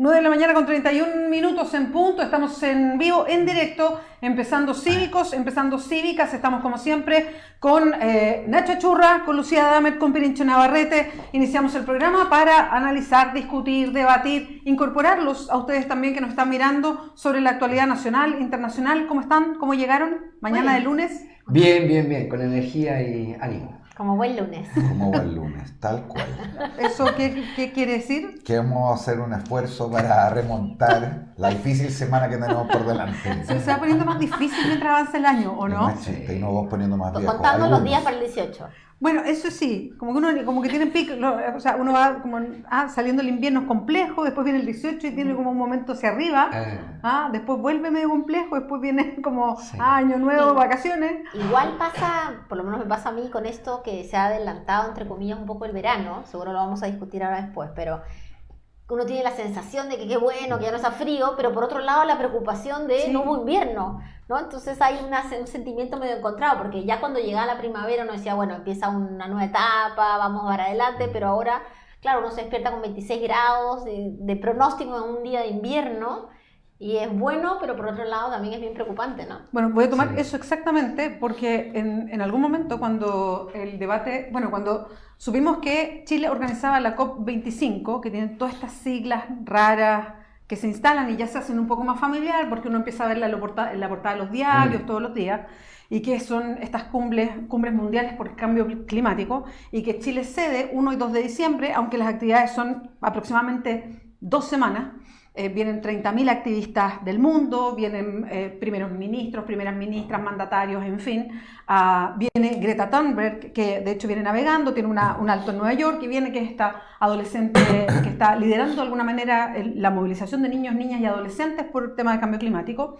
9 de la mañana con 31 minutos en punto, estamos en vivo, en directo, empezando cívicos, empezando cívicas, estamos como siempre con Nacho Churra, con Lucía Damet, con Pirincho Navarrete, iniciamos el programa para analizar, discutir, debatir, incorporarlos a ustedes también que nos están mirando sobre la actualidad nacional, internacional. ¿Cómo están? ¿Cómo llegaron? Mañana de lunes. Bien, con energía y ánimo. Como buen lunes. Como buen lunes, tal cual. ¿Eso qué quiere decir? Que vamos a hacer un esfuerzo para remontar la difícil semana que tenemos por delante. Se va poniendo más difícil mientras avanza el año, ¿o no? Y no vos poniendo más viejo. Contando los días para el 18. Bueno, eso sí, como que uno como que tiene pico, o sea, uno va como saliendo el invierno es complejo, después viene el 18 y tiene como un momento hacia arriba, después vuelve medio complejo, después viene como año nuevo, vacaciones. Igual pasa, por lo menos me pasa a mí con esto que se ha adelantado entre comillas un poco el verano, seguro lo vamos a discutir ahora después, pero uno tiene la sensación de que qué bueno, que ya no está frío, pero por otro lado la preocupación de no hubo invierno, ¿no? Entonces hay un sentimiento medio encontrado, porque ya cuando llegaba la primavera uno decía, bueno, empieza una nueva etapa, vamos para adelante, pero ahora, claro, uno se despierta con 26 grados de pronóstico en un día de invierno, y es bueno, pero por otro lado también es bien preocupante, ¿no? Bueno, voy a tomar eso exactamente, porque en algún momento cuando el debate, cuando supimos que Chile organizaba la COP25, que tienen todas estas siglas raras que se instalan y ya se hacen un poco más familiar, porque uno empieza a verla en la portada de los diarios todos los días, y que son estas cumbres mundiales por el cambio climático, y que Chile cede 1 y 2 de diciembre, aunque las actividades son aproximadamente 2 semanas. Vienen 30.000 activistas del mundo, vienen primeros ministros, primeras ministras, mandatarios, en fin. Viene Greta Thunberg, que de hecho viene navegando, tiene un alto en Nueva York, y viene que es esta adolescente que está liderando de alguna manera la movilización de niños, niñas y adolescentes por el tema del cambio climático.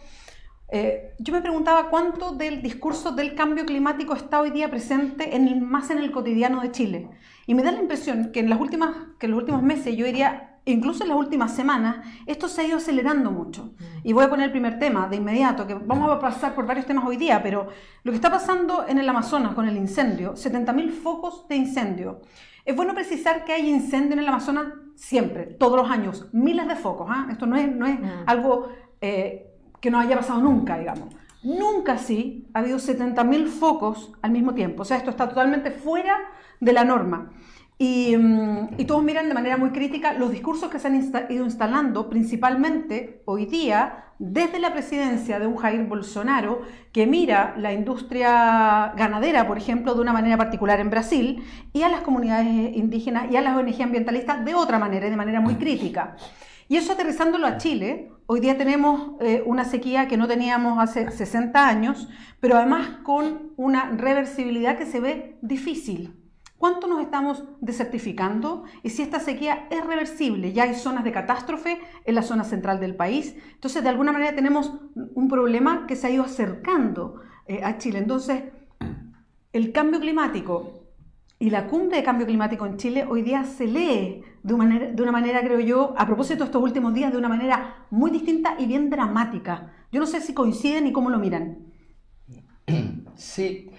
Yo me preguntaba cuánto del discurso del cambio climático está hoy día presente más en el cotidiano de Chile. Y me da la impresión que en los últimos meses, yo diría, incluso en las últimas semanas, esto se ha ido acelerando mucho. Y voy a poner el primer tema de inmediato, que vamos a pasar por varios temas hoy día, pero lo que está pasando en el Amazonas con el incendio, 70.000 focos de incendio. Es bueno precisar que hay incendio en el Amazonas siempre, todos los años, miles de focos. Esto no es algo que no haya pasado nunca, digamos. Nunca sí ha habido 70.000 focos al mismo tiempo. O sea, esto está totalmente fuera de la norma. Y todos miran de manera muy crítica los discursos que se han ido instalando, principalmente hoy día, desde la presidencia de un Jair Bolsonaro, que mira la industria ganadera, por ejemplo, de una manera particular en Brasil, y a las comunidades indígenas y a las ONG ambientalistas de otra manera, de manera muy crítica. Y eso aterrizándolo a Chile, hoy día tenemos una sequía que no teníamos hace 60 años, pero además con una reversibilidad que se ve difícil. ¿Cuánto nos estamos desertificando? Y si esta sequía es reversible, ya hay zonas de catástrofe en la zona central del país. Entonces, de alguna manera tenemos un problema que se ha ido acercando a Chile. Entonces, el cambio climático y la cumbre de cambio climático en Chile hoy día se lee de una manera, creo yo, a propósito de estos últimos días, de una manera muy distinta y bien dramática. Yo no sé si coinciden y cómo lo miran. Sí.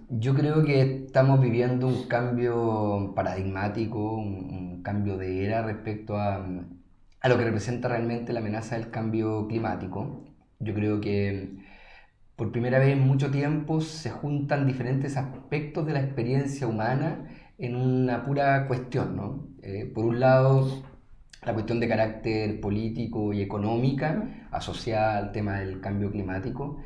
Yo creo que estamos viviendo un cambio paradigmático, un cambio de era respecto a lo que representa realmente la amenaza del cambio climático. Yo creo que por primera vez en mucho tiempo se juntan diferentes aspectos de la experiencia humana en una pura cuestión, ¿no? Por un lado, la cuestión de carácter político y económica asociada al tema del cambio climático,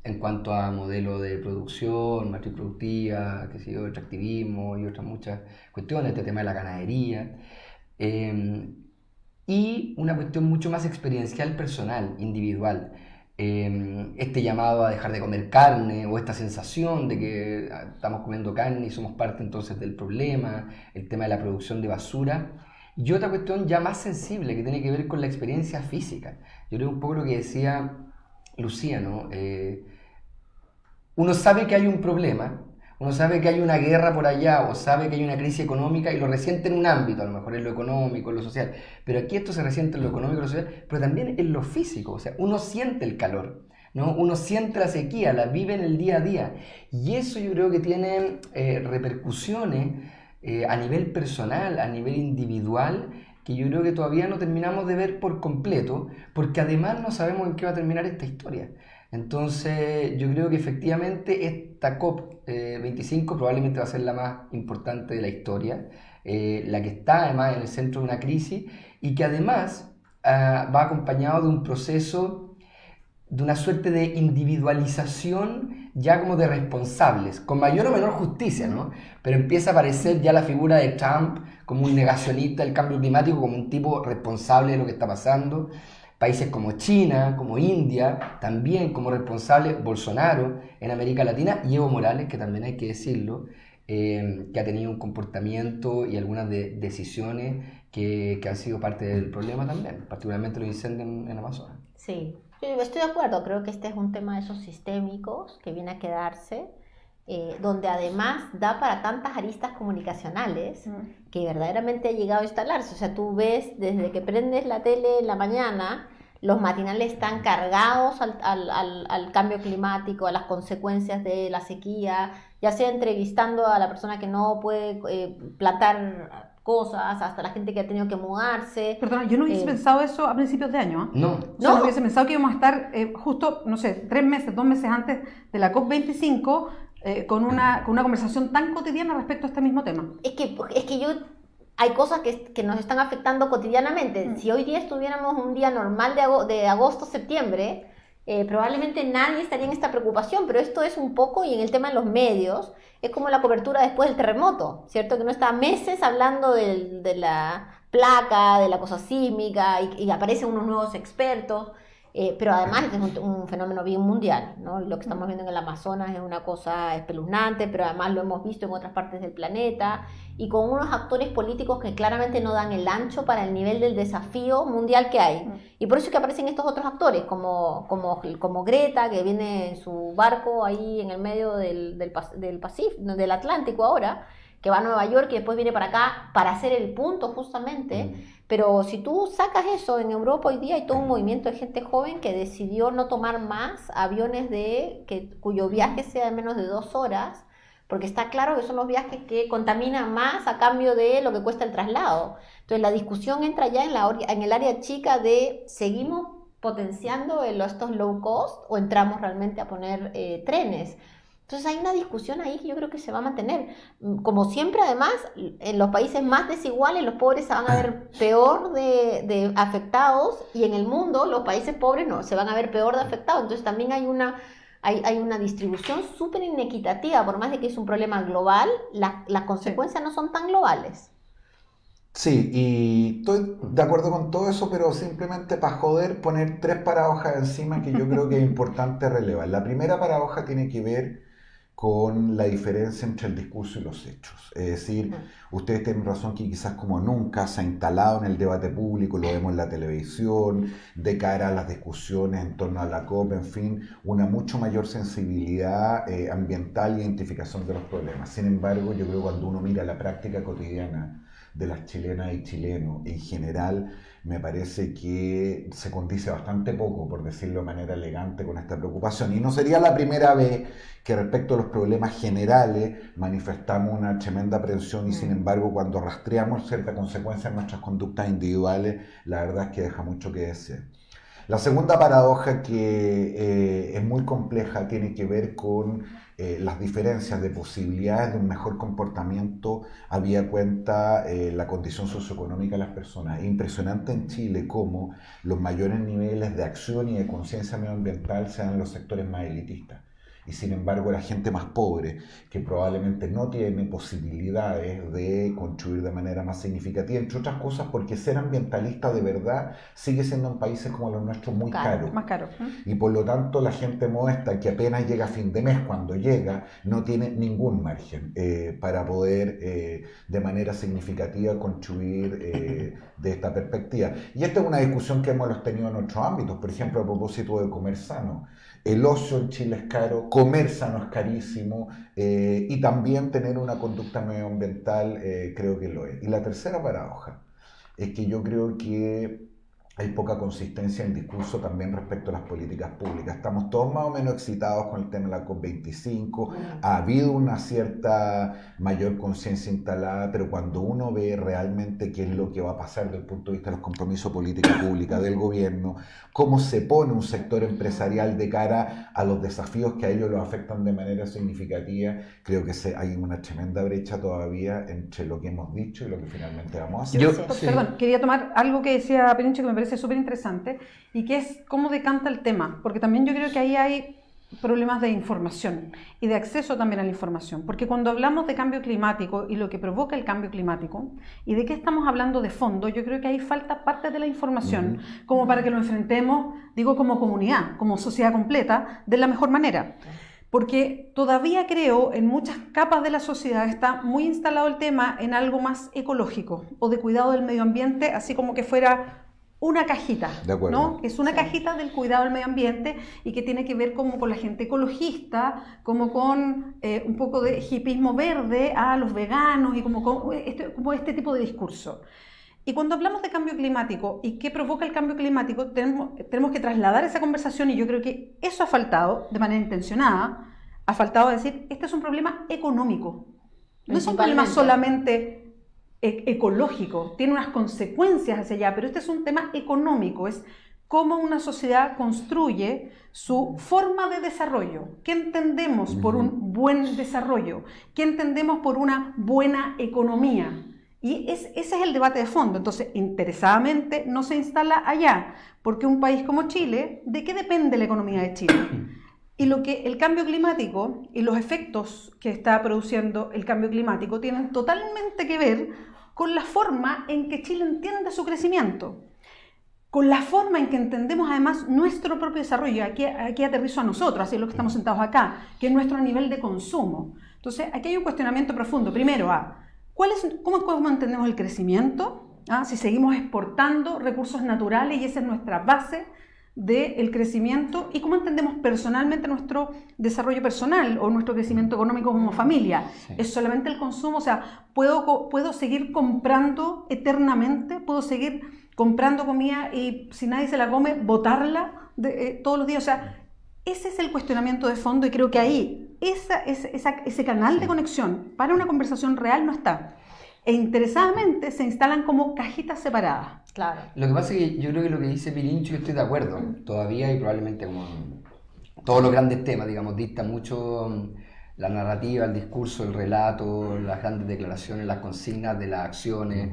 en cuanto a modelo de producción, matriz productiva, extractivismo y otras muchas cuestiones, este tema de la ganadería, y una cuestión mucho más experiencial, personal, individual. Este llamado a dejar de comer carne, o esta sensación de que estamos comiendo carne y somos parte entonces del problema, el tema de la producción de basura, y otra cuestión ya más sensible que tiene que ver con la experiencia física. Yo creo un poco lo que decía Lucía, ¿no? Uno sabe que hay un problema, uno sabe que hay una guerra por allá, o sabe que hay una crisis económica y lo resiente en un ámbito, a lo mejor en lo económico, en lo social, pero aquí esto se resiente en lo económico, en lo social, pero también en lo físico. O sea, uno siente el calor, ¿no? Uno siente la sequía, la vive en el día a día, y eso yo creo que tiene repercusiones a nivel personal, a nivel individual, que yo creo que todavía no terminamos de ver por completo, porque además no sabemos en qué va a terminar esta historia. Entonces, yo creo que efectivamente esta COP25 probablemente va a ser la más importante de la historia, la que está además en el centro de una crisis y que además va acompañado de un proceso, de una suerte de individualización ya como de responsables, con mayor o menor justicia, ¿no? Pero empieza a aparecer ya la figura de Trump como un negacionista del cambio climático, como un tipo responsable de lo que está pasando. Países como China, como India, también como responsable Bolsonaro en América Latina y Evo Morales, que también hay que decirlo, que ha tenido un comportamiento y algunas decisiones que han sido parte del problema también, particularmente los incendios en Amazonas. Sí, estoy de acuerdo, creo que este es un tema de esos sistémicos que viene a quedarse, donde además da para tantas aristas comunicacionales que verdaderamente ha llegado a instalarse. O sea, tú ves desde que prendes la tele en la mañana, los matinales están cargados al cambio climático, a las consecuencias de la sequía, ya sea entrevistando a la persona que no puede plantar cosas, hasta la gente que ha tenido que mudarse. Perdona, yo no hubiese pensado eso a principios de año, ¿eh? No. O sea, no hubiese pensado que íbamos a estar justo, no sé, 3 meses, 2 meses antes de la COP25 con una conversación tan cotidiana respecto a este mismo tema. Es que hay cosas que nos están afectando cotidianamente. Si hoy día estuviéramos un día normal de agosto, septiembre, probablemente nadie estaría en esta preocupación, pero esto es un poco, y en el tema de los medios, es como la cobertura después del terremoto, ¿cierto? Que uno está meses hablando de la placa, de la cosa sísmica, y aparecen unos nuevos expertos, pero además es un fenómeno bien mundial, ¿no? Y lo que estamos viendo en el Amazonas es una cosa espeluznante, pero además lo hemos visto en otras partes del planeta, y con unos actores políticos que claramente no dan el ancho para el nivel del desafío mundial que hay. Y por eso es que aparecen estos otros actores, como Greta, que viene en su barco ahí en el medio del Pacífico, del Atlántico ahora, que va a Nueva York y después viene para acá para hacer el punto justamente. Pero si tú sacas eso, en Europa hoy día hay todo un movimiento de gente joven que decidió no tomar más aviones cuyo viaje sea de menos de 2 horas, porque está claro que son los viajes que contaminan más a cambio de lo que cuesta el traslado. Entonces la discusión entra ya en el área chica de ¿seguimos potenciando estos low cost o entramos realmente a poner trenes? Entonces hay una discusión ahí que yo creo que se va a mantener. Como siempre, además, en los países más desiguales los pobres se van a ver peor de afectados, y en el mundo los países pobres no, se van a ver peor de afectados. Entonces también hay una distribución súper inequitativa, por más de que es un problema global, las consecuencias no son tan globales. Sí, y estoy de acuerdo con todo eso, pero simplemente para joder poner 3 paradojas encima que yo creo que es importante relevar. La primera paradoja tiene que ver con la diferencia entre el discurso y los hechos. Es decir, ustedes tienen razón que quizás como nunca se ha instalado en el debate público, lo vemos en la televisión, de cara a las discusiones en torno a la COP, en fin, una mucho mayor sensibilidad ambiental e identificación de los problemas. Sin embargo, yo creo que cuando uno mira la práctica cotidiana de las chilenas y chilenos en general, me parece que se condice bastante poco, por decirlo de manera elegante, con esta preocupación. Y no sería la primera vez que respecto a los problemas generales manifestamos una tremenda aprensión, y sin embargo cuando rastreamos ciertas consecuencias en nuestras conductas individuales, la verdad es que deja mucho que desear. La segunda paradoja, que es muy compleja, tiene que ver con las diferencias de posibilidades de un mejor comportamiento habida cuenta la condición socioeconómica de las personas. Es impresionante en Chile cómo los mayores niveles de acción y de conciencia medioambiental se dan en los sectores más elitistas. Y sin embargo la gente más pobre, que probablemente no tiene posibilidades de contribuir de manera más significativa, entre otras cosas porque ser ambientalista de verdad sigue siendo en países como los nuestros muy caro. Más caro. Y por lo tanto la gente modesta, que apenas llega a fin de mes, cuando llega, no tiene ningún margen para poder de manera significativa contribuir de esta perspectiva. Y esta es una discusión que hemos tenido en otros ámbitos, por ejemplo a propósito de comer sano. El ocio en Chile es caro, comer sano es carísimo, y también tener una conducta medioambiental creo que lo es. Y la tercera paradoja es que yo creo que hay poca consistencia en el discurso también respecto a las políticas públicas. Estamos todos más o menos excitados con el tema de la COP25, ha habido una cierta mayor conciencia instalada, pero cuando uno ve realmente qué es lo que va a pasar desde el punto de vista de los compromisos de política pública del gobierno, cómo se pone un sector empresarial de cara a los desafíos que a ellos los afectan de manera significativa, creo que hay una tremenda brecha todavía entre lo que hemos dicho y lo que finalmente vamos a hacer. Perdón, quería tomar algo que decía Perincho que me parece súper interesante y que es cómo decanta el tema, porque también yo creo que ahí hay problemas de información y de acceso también a la información, porque cuando hablamos de cambio climático y lo que provoca el cambio climático y de qué estamos hablando de fondo, yo creo que ahí falta parte de la información como para que lo enfrentemos, digo, como comunidad, como sociedad completa, de la mejor manera. Porque todavía creo en muchas capas de la sociedad está muy instalado el tema en algo más ecológico o de cuidado del medio ambiente, así como que fuera una cajita, ¿no? Que es una cajita del cuidado del medio ambiente y que tiene que ver como con la gente ecologista, como con un poco de hipismo verde a los veganos y como este tipo de discurso. Y cuando hablamos de cambio climático y qué provoca el cambio climático, tenemos que trasladar esa conversación y yo creo que eso ha faltado de manera intencionada, ha faltado decir, este es un problema económico, no es un problema solamente ecológico, tiene unas consecuencias hacia allá, pero este es un tema económico, es cómo una sociedad construye su forma de desarrollo, qué entendemos por un buen desarrollo, qué entendemos por una buena economía. Y ese es el debate de fondo. Entonces, interesadamente, no se instala allá, porque un país como Chile, ¿de qué depende la economía de Chile? Y lo que el cambio climático y los efectos que está produciendo el cambio climático tienen totalmente que ver con la forma en que Chile entiende su crecimiento, con la forma en que entendemos además nuestro propio desarrollo. Aquí aterrizo a nosotros, así es lo que estamos sentados acá, que es nuestro nivel de consumo. Entonces, aquí hay un cuestionamiento profundo. Primero, ¿cómo entendemos el crecimiento? Si seguimos exportando recursos naturales y esa es nuestra base del crecimiento, y cómo entendemos personalmente nuestro desarrollo personal o nuestro crecimiento económico como familia. ¿Es solamente el consumo? O sea, ¿puedo seguir comprando eternamente? ¿Puedo seguir comprando comida y si nadie se la come, botarla todos los días? O sea, ese es el cuestionamiento de fondo y creo que ahí ese canal de conexión para una conversación real no está. E interesadamente se instalan como cajitas separadas. Claro. Lo que pasa es que yo creo que lo que dice Pirincho, yo estoy de acuerdo. Todavía y probablemente como en todos los grandes temas, digamos, dicta mucho la narrativa, el discurso, el relato, las grandes declaraciones, las consignas de las acciones,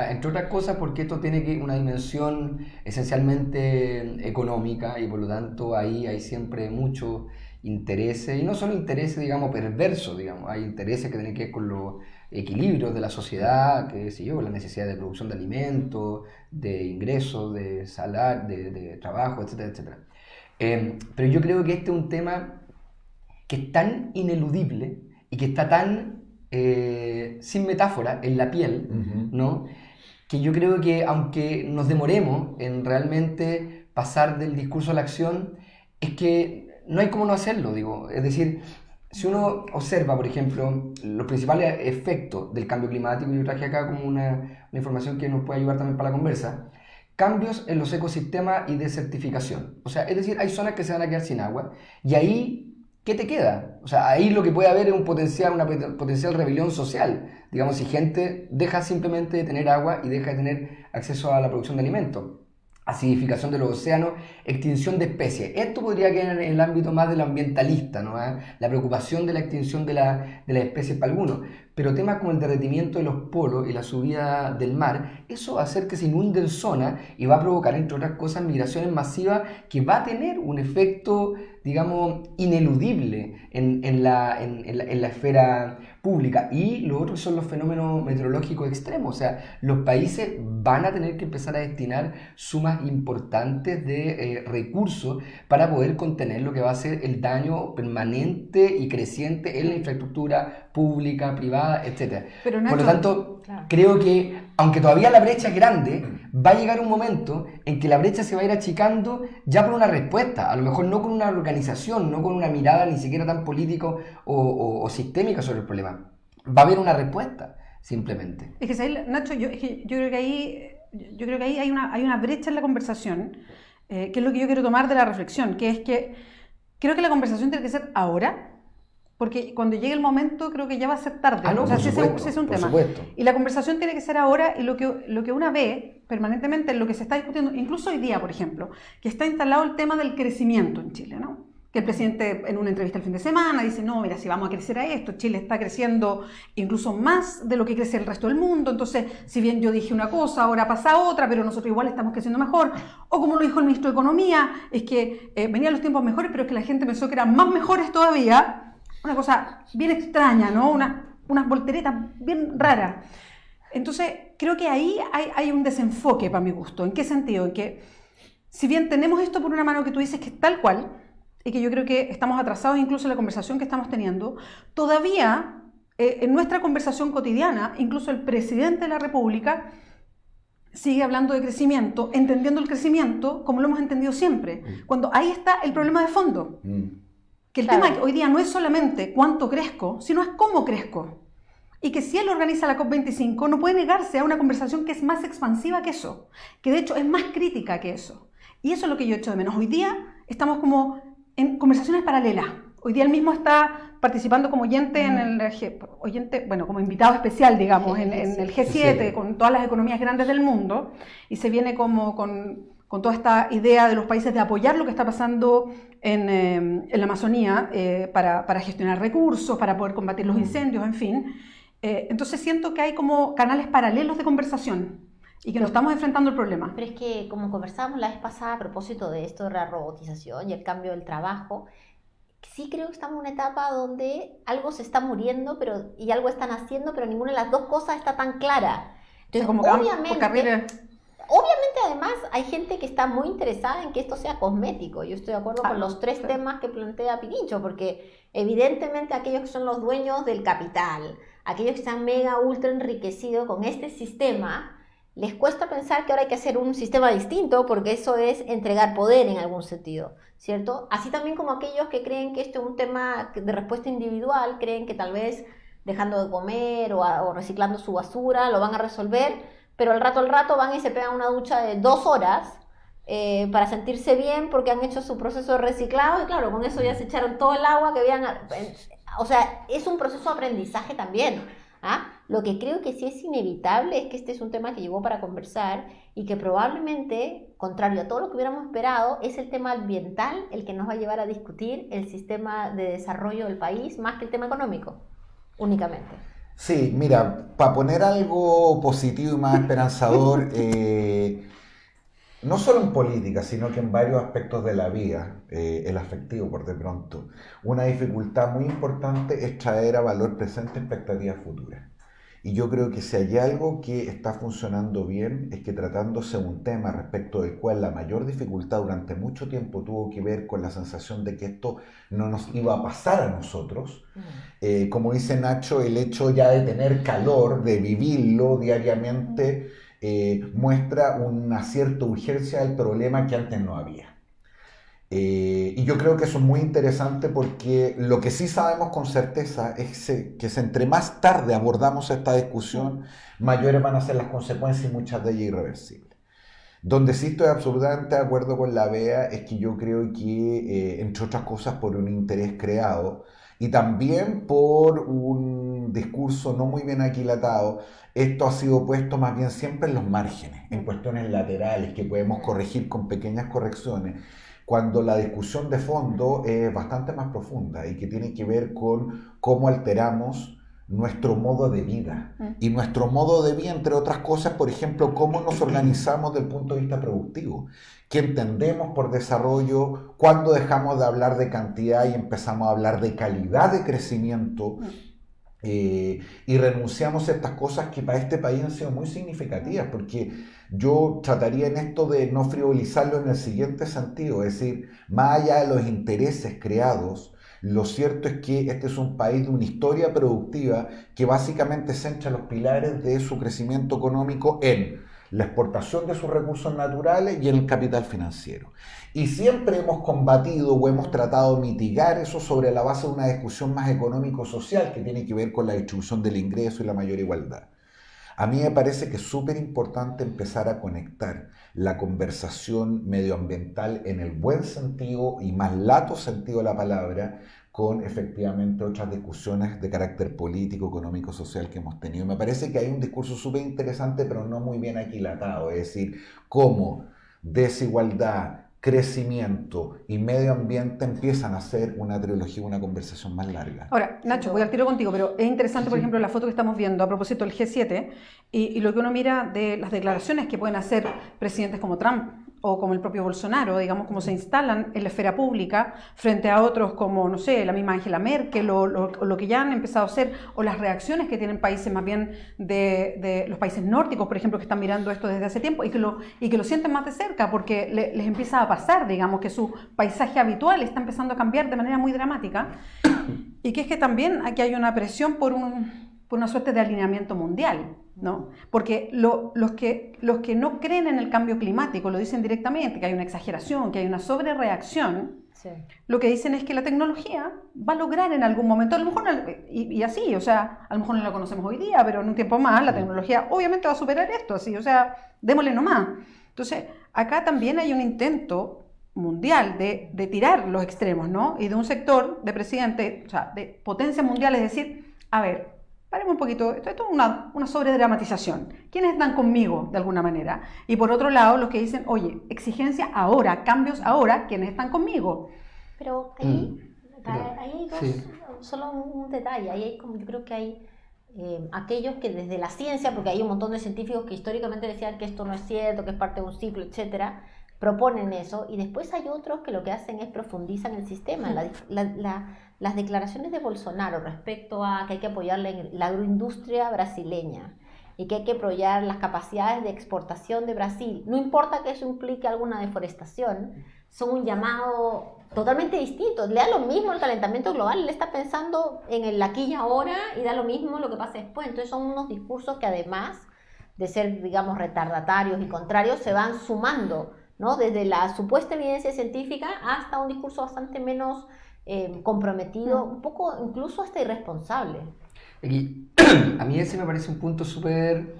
entre otras cosas porque esto tiene una dimensión esencialmente económica y por lo tanto ahí hay siempre muchos intereses, y no solo intereses, digamos, perversos, digamos, hay intereses que tienen que ver con los equilibrios de la sociedad, qué sé yo, la necesidad de producción de alimentos, de ingresos, de salario, de trabajo, etcétera, etcétera. Pero yo creo que este es un tema que es tan ineludible y que está tan sin metáfora en la piel, ¿no? Que yo creo que aunque nos demoremos en realmente pasar del discurso a la acción, es que no hay cómo no hacerlo, digo. Es decir, si uno observa, por ejemplo, los principales efectos del cambio climático, yo traje acá como una información que nos puede ayudar también para la conversa, cambios en los ecosistemas y desertificación. O sea, es decir, hay zonas que se van a quedar sin agua y ahí, ¿qué te queda? O sea, ahí lo que puede haber es una potencial rebelión social. Digamos, si gente deja simplemente de tener agua y deja de tener acceso a la producción de alimentos. Acidificación de los océanos, extinción de especies. Esto podría quedar en el ámbito más del ambientalista, ¿no? La preocupación de la extinción de las especies para algunos. Pero temas como el derretimiento de los polos y la subida del mar, eso va a hacer que se inunden zonas y va a provocar, entre otras cosas, migraciones masivas que va a tener un efecto, digamos, ineludible en la esfera pública. Y lo otro son los fenómenos meteorológicos extremos. O sea, los países van a tener que empezar a destinar sumas importantes de recursos para poder contener lo que va a ser el daño permanente y creciente en la infraestructura pública, privada, etc. Pero Nacho, por lo tanto, claro, creo que, aunque todavía la brecha es grande, va a llegar un momento en que la brecha se va a ir achicando ya por una respuesta, a lo mejor no con una organización, no con una mirada ni siquiera tan política o sistémica sobre el problema. Va a haber una respuesta, simplemente. Es que, Nacho, yo creo que ahí yo creo que ahí hay una brecha en la conversación, que es lo que yo quiero tomar de la reflexión, que es que creo que la conversación tiene que ser ahora, porque cuando llegue el momento creo que ya va a ser tarde, no, o sea, por si supuesto, es un por tema. supuesto. Y la conversación tiene que ser ahora, y lo que una ve permanentemente en lo que se está discutiendo, incluso hoy día, por ejemplo, que está instalado el tema del crecimiento en Chile, ¿no? Que el presidente en una entrevista el fin de semana dice, no, mira, si vamos a crecer a esto, Chile está creciendo incluso más de lo que crece el resto del mundo, entonces, si bien yo dije una cosa, ahora pasa otra, pero nosotros igual estamos creciendo mejor. O como lo dijo el ministro de Economía, es que venían los tiempos mejores, pero es que la gente pensó que eran más mejores todavía. Una cosa bien extraña, ¿no? Unas volteretas bien raras. Entonces, creo que ahí hay un desenfoque para mi gusto. ¿En qué sentido? En que, si bien tenemos esto por una mano que tú dices que es tal cual, y que yo creo que estamos atrasados incluso en la conversación que estamos teniendo, todavía en nuestra conversación cotidiana, incluso el presidente de la República sigue hablando de crecimiento, entendiendo el crecimiento como lo hemos entendido siempre, cuando ahí está el problema de fondo. Que el tema hoy día no es solamente cuánto crezco, sino es cómo crezco. Y que si él organiza la COP25 no puede negarse a una conversación que es más expansiva que eso, que de hecho es más crítica que eso. Y eso es lo que yo echo de menos. Hoy día estamos como en conversaciones paralelas. Hoy día él mismo está participando como oyente en el como invitado especial, digamos, en el G7, con todas las economías grandes del mundo, y se viene como con toda esta idea de los países de apoyar lo que está pasando en la Amazonía para gestionar recursos, para poder combatir los incendios, en fin. Entonces siento que hay como canales paralelos de conversación y que nos estamos enfrentando el problema. Pero es que, como conversábamos la vez pasada a propósito de esto de la robotización y el cambio del trabajo, sí creo que estamos en una etapa donde algo se está muriendo y algo están haciendo, pero ninguna de las dos cosas está tan clara. Entonces, como obviamente, además, hay gente que está muy interesada en que esto sea cosmético. Yo estoy de acuerdo con los tres temas que plantea Pirincho, porque evidentemente aquellos que son los dueños del capital, aquellos que están mega, ultra enriquecidos con este sistema, les cuesta pensar que ahora hay que hacer un sistema distinto, porque eso es entregar poder en algún sentido, ¿cierto? Así también como aquellos que creen que esto es un tema de respuesta individual, creen que tal vez dejando de comer o reciclando su basura lo van a resolver, pero al rato van y se pegan una ducha de 2 horas para sentirse bien porque han hecho su proceso de reciclado, y claro, con eso ya se echaron todo el agua que habían... O sea, es un proceso de aprendizaje también. Lo que creo que sí es inevitable es que este es un tema que llegó para conversar y que probablemente, contrario a todo lo que hubiéramos esperado, es el tema ambiental el que nos va a llevar a discutir el sistema de desarrollo del país más que el tema económico, únicamente. Sí, mira, para poner algo positivo y más esperanzador, no solo en política, sino que en varios aspectos de la vida, el afectivo por de pronto, una dificultad muy importante es traer a valor presente expectativas futuras. Y yo creo que si hay algo que está funcionando bien es que, tratándose de un tema respecto del cual la mayor dificultad durante mucho tiempo tuvo que ver con la sensación de que esto no nos iba a pasar a nosotros, como dice Nacho, el hecho ya de tener calor, de vivirlo diariamente, muestra una cierta urgencia del problema que antes no había. Y yo creo que eso es muy interesante, porque lo que sí sabemos con certeza es que entre más tarde abordamos esta discusión, mayores van a ser las consecuencias y muchas de ellas irreversibles. Donde sí estoy absolutamente de acuerdo con la Bea es que yo creo que, entre otras cosas, por un interés creado y también por un discurso no muy bien aquilatado, esto ha sido puesto más bien siempre en los márgenes, en cuestiones laterales que podemos corregir con pequeñas correcciones, cuando la discusión de fondo es bastante más profunda y que tiene que ver con cómo alteramos nuestro modo de vida. Y nuestro modo de vida, entre otras cosas, por ejemplo, cómo nos organizamos desde el punto de vista productivo, qué entendemos por desarrollo, cuándo dejamos de hablar de cantidad y empezamos a hablar de calidad de crecimiento, y renunciamos a estas cosas que para este país han sido muy significativas, porque yo trataría en esto de no frivolizarlo en el siguiente sentido, es decir, más allá de los intereses creados, lo cierto es que este es un país de una historia productiva que básicamente centra los pilares de su crecimiento económico en la exportación de sus recursos naturales y en el capital financiero. Y siempre hemos combatido o hemos tratado de mitigar eso sobre la base de una discusión más económico-social que tiene que ver con la distribución del ingreso y la mayor igualdad. A mí me parece que es súper importante empezar a conectar la conversación medioambiental en el buen sentido y más lato sentido de la palabra con efectivamente otras discusiones de carácter político, económico, social que hemos tenido. Me parece que hay un discurso súper interesante, pero no muy bien aquilatado, es decir, cómo desigualdad, crecimiento y medio ambiente empiezan a ser una trilogía, una conversación más larga. Ahora, Nacho, voy al tiro contigo, pero es interesante, por ejemplo, la foto que estamos viendo a propósito del G7 y lo que uno mira de las declaraciones que pueden hacer presidentes como Trump o como el propio Bolsonaro, digamos, cómo se instalan en la esfera pública frente a otros como, no sé, la misma Angela Merkel o lo que ya han empezado a hacer, o las reacciones que tienen países más bien de los países nórdicos, por ejemplo, que están mirando esto desde hace tiempo y que lo sienten más de cerca porque les empieza a pasar, digamos, que su paisaje habitual está empezando a cambiar de manera muy dramática y que es que también aquí hay una presión por una suerte de alineamiento mundial, ¿no? Porque los que no creen en el cambio climático lo dicen directamente, que hay una exageración, que hay una sobrereacción. Sí. Lo que dicen es que la tecnología va a lograr en algún momento, a lo mejor, y así, o sea, a lo mejor no la conocemos hoy día, pero en un tiempo más la tecnología obviamente va a superar esto, así, o sea, démosle nomás. Entonces, acá también hay un intento mundial de tirar los extremos, ¿no? Y de un sector de presidente, o sea, de potencia mundial, es decir, a ver, paremos un poquito, esto es una sobredramatización. ¿Quiénes están conmigo, de alguna manera? Y por otro lado, los que dicen, oye, exigencia ahora, cambios ahora, ¿quiénes están conmigo? Pero ahí hay dos, Sí. solo un detalle, ahí hay como, yo creo que hay aquellos que desde la ciencia, porque hay un montón de científicos que históricamente decían que esto no es cierto, que es parte de un ciclo, etcétera, proponen eso, y después hay otros que lo que hacen es profundizan el sistema. Las declaraciones de Bolsonaro respecto a que hay que apoyar la agroindustria brasileña y que hay que apoyar las capacidades de exportación de Brasil, no importa que eso implique alguna deforestación, son un llamado totalmente distinto. Le da lo mismo el calentamiento global, él está pensando en el aquí y ahora y da lo mismo lo que pasa después. Entonces son unos discursos que además de ser, digamos, retardatarios y contrarios, se van sumando, ¿no? Desde la supuesta evidencia científica hasta un discurso bastante menos comprometido, un poco incluso hasta irresponsable. Aquí, a mí ese me parece un punto súper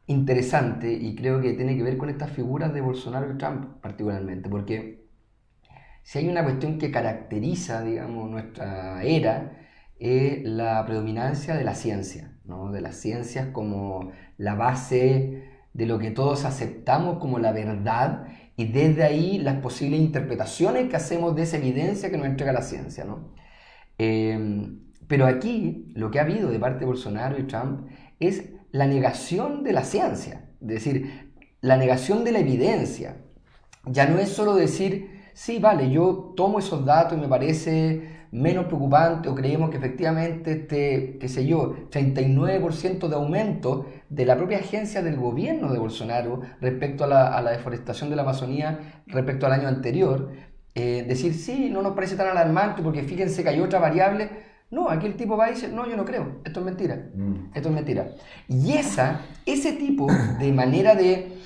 interesante y creo que tiene que ver con estas figuras de Bolsonaro y Trump particularmente, porque si hay una cuestión que caracteriza, digamos, nuestra era, es la predominancia de la ciencia, ¿no? De las ciencias como la base de lo que todos aceptamos como la verdad y desde ahí las posibles interpretaciones que hacemos de esa evidencia que nos entrega la ciencia, ¿no? Pero aquí lo que ha habido de parte de Bolsonaro y Trump es la negación de la ciencia, es decir, la negación de la evidencia. Ya no es solo decir, sí, vale, yo tomo esos datos y me parece menos preocupante o creemos que efectivamente este, qué sé yo, 39% de aumento de la propia agencia del gobierno de Bolsonaro respecto a la deforestación de la Amazonía respecto al año anterior, decir, sí, no nos parece tan alarmante porque fíjense que hay otra variable. No, aquí el tipo va y dice, no, yo no creo, esto es mentira, esto es mentira. Y ese tipo de manera de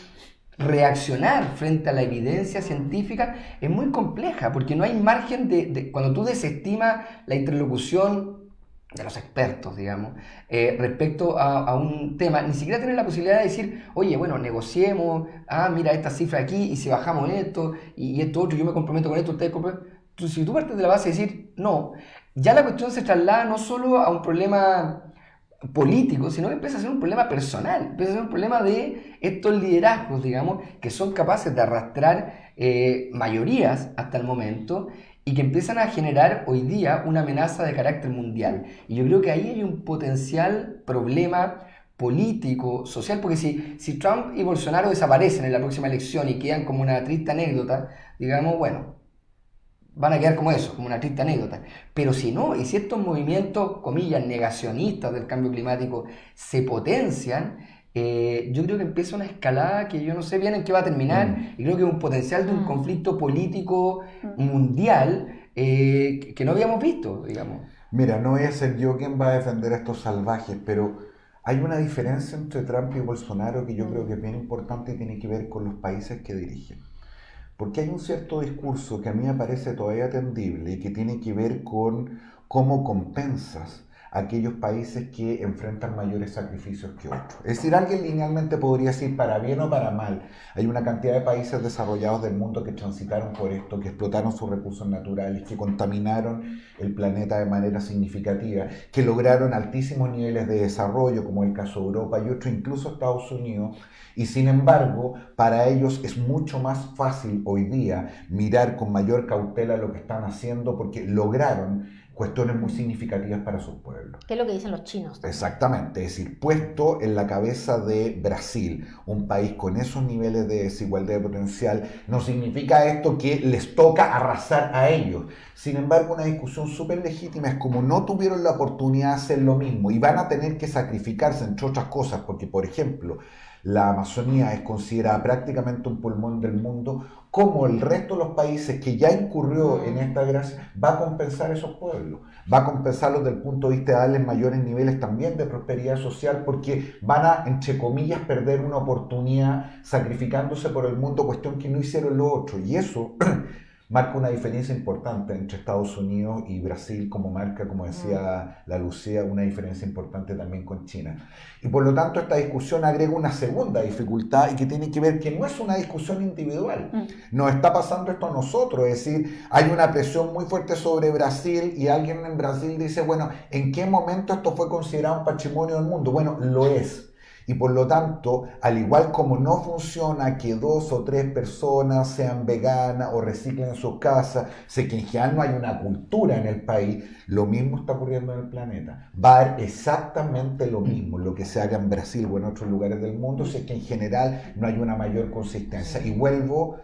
reaccionar frente a la evidencia científica es muy compleja, porque no hay margen cuando tú desestimas la interlocución de los expertos, digamos, respecto a un tema, ni siquiera tienes la posibilidad de decir, oye, bueno, negociemos, mira esta cifra aquí, y si bajamos esto, y esto otro, yo me comprometo con esto, ustedes comprometen. Si tú partes de la base de decir no, ya la cuestión se traslada no solo a un problema político, sino que empieza a ser un problema personal, empieza a ser un problema de estos liderazgos, digamos, que son capaces de arrastrar mayorías hasta el momento y que empiezan a generar hoy día una amenaza de carácter mundial. Y yo creo que ahí hay un potencial problema político, social, porque si Trump y Bolsonaro desaparecen en la próxima elección y quedan como una triste anécdota, digamos, bueno, van a quedar como eso, como una triste anécdota. Pero si no, y si estos movimientos, comillas, negacionistas del cambio climático se potencian, yo creo que empieza una escalada que yo no sé bien en qué va a terminar, y creo que es un potencial de un conflicto político mundial que no habíamos visto, digamos. Mira, no voy a ser yo quien va a defender a estos salvajes, pero hay una diferencia entre Trump y Bolsonaro que yo creo que es bien importante y tiene que ver con los países que dirigen. Porque hay un cierto discurso que a mí me parece todavía atendible y que tiene que ver con cómo compensas aquellos países que enfrentan mayores sacrificios que otros. Es decir, alguien linealmente podría decir para bien o para mal. Hay una cantidad de países desarrollados del mundo que transitaron por esto, que explotaron sus recursos naturales, que contaminaron el planeta de manera significativa, que lograron altísimos niveles de desarrollo, como el caso de Europa y otros, incluso Estados Unidos, y sin embargo, para ellos es mucho más fácil hoy día mirar con mayor cautela lo que están haciendo porque lograron cuestiones muy significativas para sus pueblos. ¿Qué es lo que dicen los chinos también? Exactamente, es decir, puesto en la cabeza de Brasil, un país con esos niveles de desigualdad de potencial, no significa esto que les toca arrasar a ellos. Sin embargo, una discusión súper legítima es como no tuvieron la oportunidad de hacer lo mismo y van a tener que sacrificarse, entre otras cosas, porque, por ejemplo, la Amazonía es considerada prácticamente un pulmón del mundo, como el resto de los países que ya incurrió en esta gracia va a compensar esos pueblos, va a compensarlos desde el punto de vista de darles mayores niveles también de prosperidad social, porque van a, entre comillas, perder una oportunidad sacrificándose por el mundo, cuestión que no hicieron lo otro, y eso marca una diferencia importante entre Estados Unidos y Brasil, como marca, como decía la Lucía, una diferencia importante también con China. Y por lo tanto esta discusión agrega una segunda dificultad y que tiene que ver que no es una discusión individual. Nos está pasando esto a nosotros, es decir, hay una presión muy fuerte sobre Brasil y alguien en Brasil dice, bueno, ¿en qué momento esto fue considerado un patrimonio del mundo? Bueno, lo es. Y por lo tanto, al igual como no funciona que 2 o 3 personas sean veganas o reciclen sus casas, sé que en general no hay una cultura en el país, lo mismo está ocurriendo en el planeta. Va a haber exactamente lo mismo, lo que se haga en Brasil o en otros lugares del mundo, sé que en general no hay una mayor consistencia. Y vuelvo,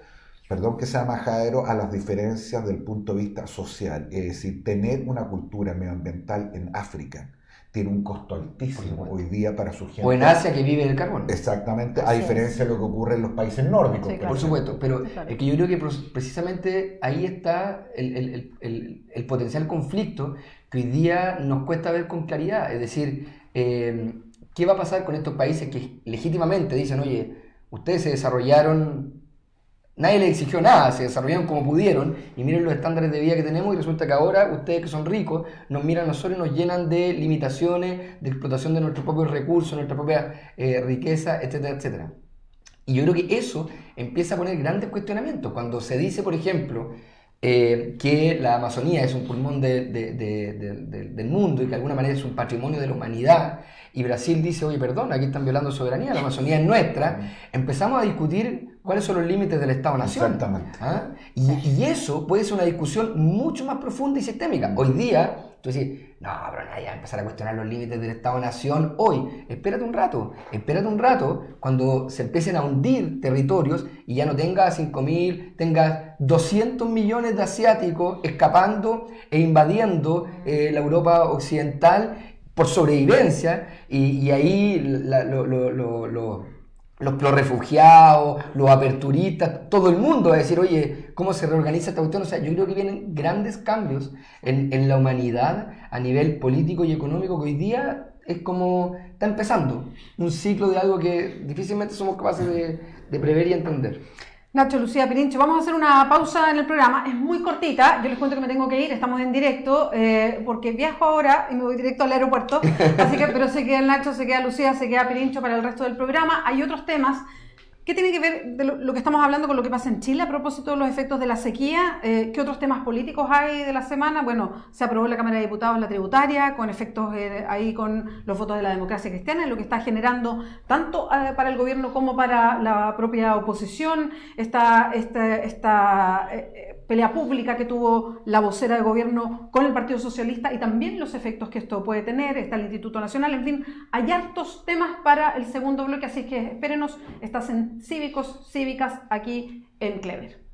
perdón que sea majadero, a las diferencias del punto de vista social. Es decir, tener una cultura medioambiental en África tiene un costo altísimo hoy día para su gente. O en Asia, que vive del carbón. Exactamente, a diferencia de lo que ocurre en los países nórdicos. Sí, claro. Por supuesto, pero Claro. es que yo creo que precisamente ahí está el potencial conflicto que hoy día nos cuesta ver con claridad. Es decir, ¿qué va a pasar con estos países que legítimamente dicen, oye, ustedes se desarrollaron, nadie les exigió nada, se desarrollaron como pudieron y miren los estándares de vida que tenemos y resulta que ahora ustedes que son ricos nos miran a nosotros y nos llenan de limitaciones, de explotación de nuestros propios recursos, nuestra propia riqueza, etcétera, etcétera? Y yo creo que eso empieza a poner grandes cuestionamientos. Cuando se dice, por ejemplo, que la Amazonía es un pulmón del mundo y que de alguna manera es un patrimonio de la humanidad, y Brasil dice, oye, perdón, aquí están violando soberanía, la Amazonía es nuestra, empezamos a discutir cuáles son los límites del Estado-Nación. Exactamente. ¿Ah? Y eso puede ser una discusión mucho más profunda y sistémica. Hoy día, tú decís, no, pero nadie va a empezar a cuestionar los límites del Estado-Nación hoy. Espérate un rato, cuando se empiecen a hundir territorios y ya no tengas 5.000, tengas 200 millones de asiáticos escapando e invadiendo la Europa occidental por sobrevivencia, y ahí los refugiados, los aperturistas, todo el mundo va a decir, oye, ¿cómo se reorganiza esta cuestión? O sea, yo creo que vienen grandes cambios en la humanidad a nivel político y económico, que hoy día es como, está empezando un ciclo de algo que difícilmente somos capaces de prever y entender. Nacho, Lucía, Pirincho, vamos a hacer una pausa en el programa, es muy cortita, yo les cuento que me tengo que ir, estamos en directo, porque viajo ahora y me voy directo al aeropuerto, así que, pero se queda el Nacho, se queda Lucía, se queda Pirincho para el resto del programa. Hay otros temas que tienen que ver de lo que estamos hablando con lo que pasa en Chile a propósito de los efectos de la sequía. ¿Qué otros temas políticos hay de la semana? Bueno, se aprobó en la Cámara de Diputados la tributaria, con efectos ahí con los votos de la democracia cristiana, lo que está generando tanto para el gobierno como para la propia oposición, esta pelea pública que tuvo la vocera de gobierno con el Partido Socialista y también los efectos que esto puede tener, está el Instituto Nacional, en fin, hay hartos temas para el segundo bloque, así que espérenos, estás en Cívicos, Cívicas, aquí en Clever.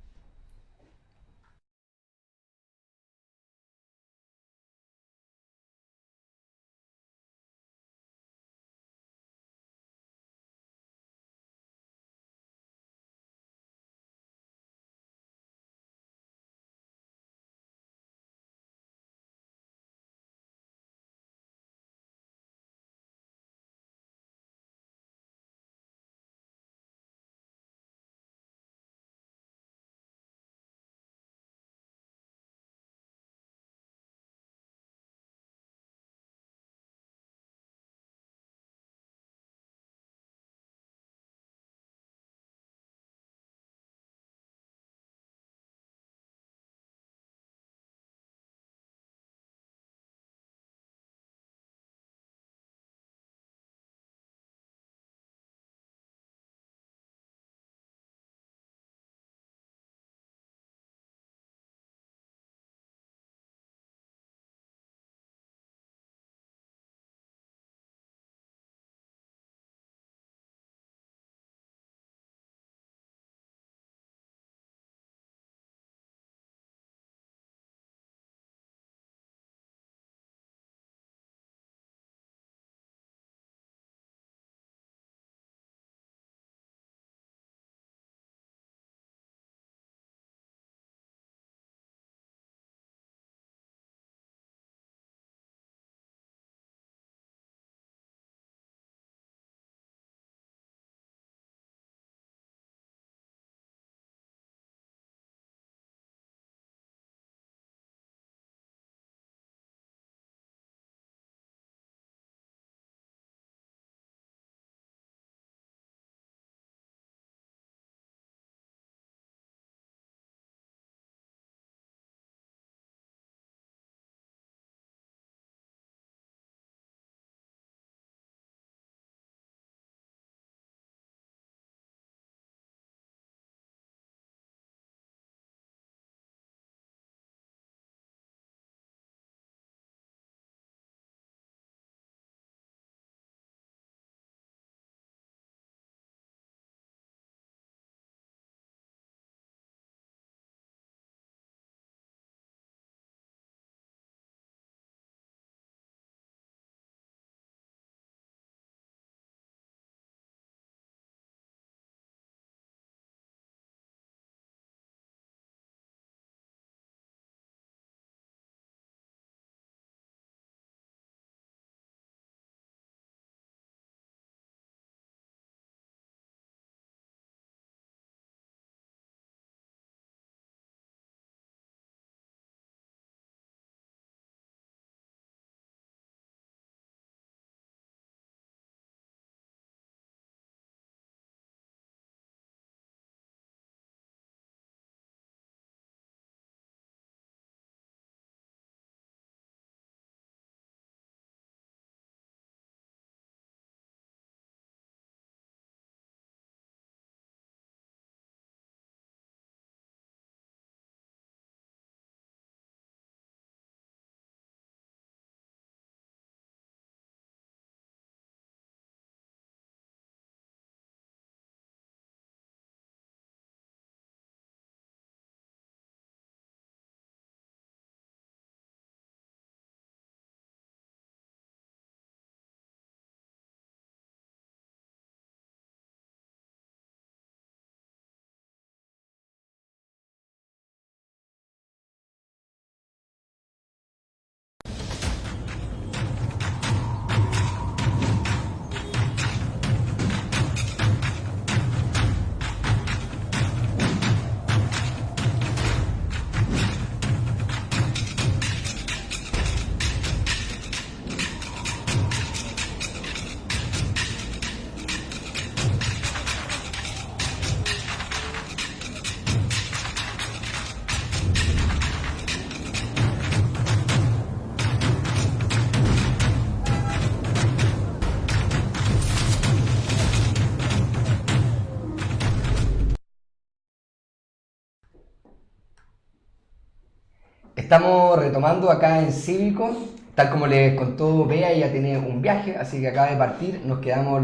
Estamos retomando acá en Cívico, tal como les contó Bea, ella tiene un viaje, así que acaba de partir, nos quedamos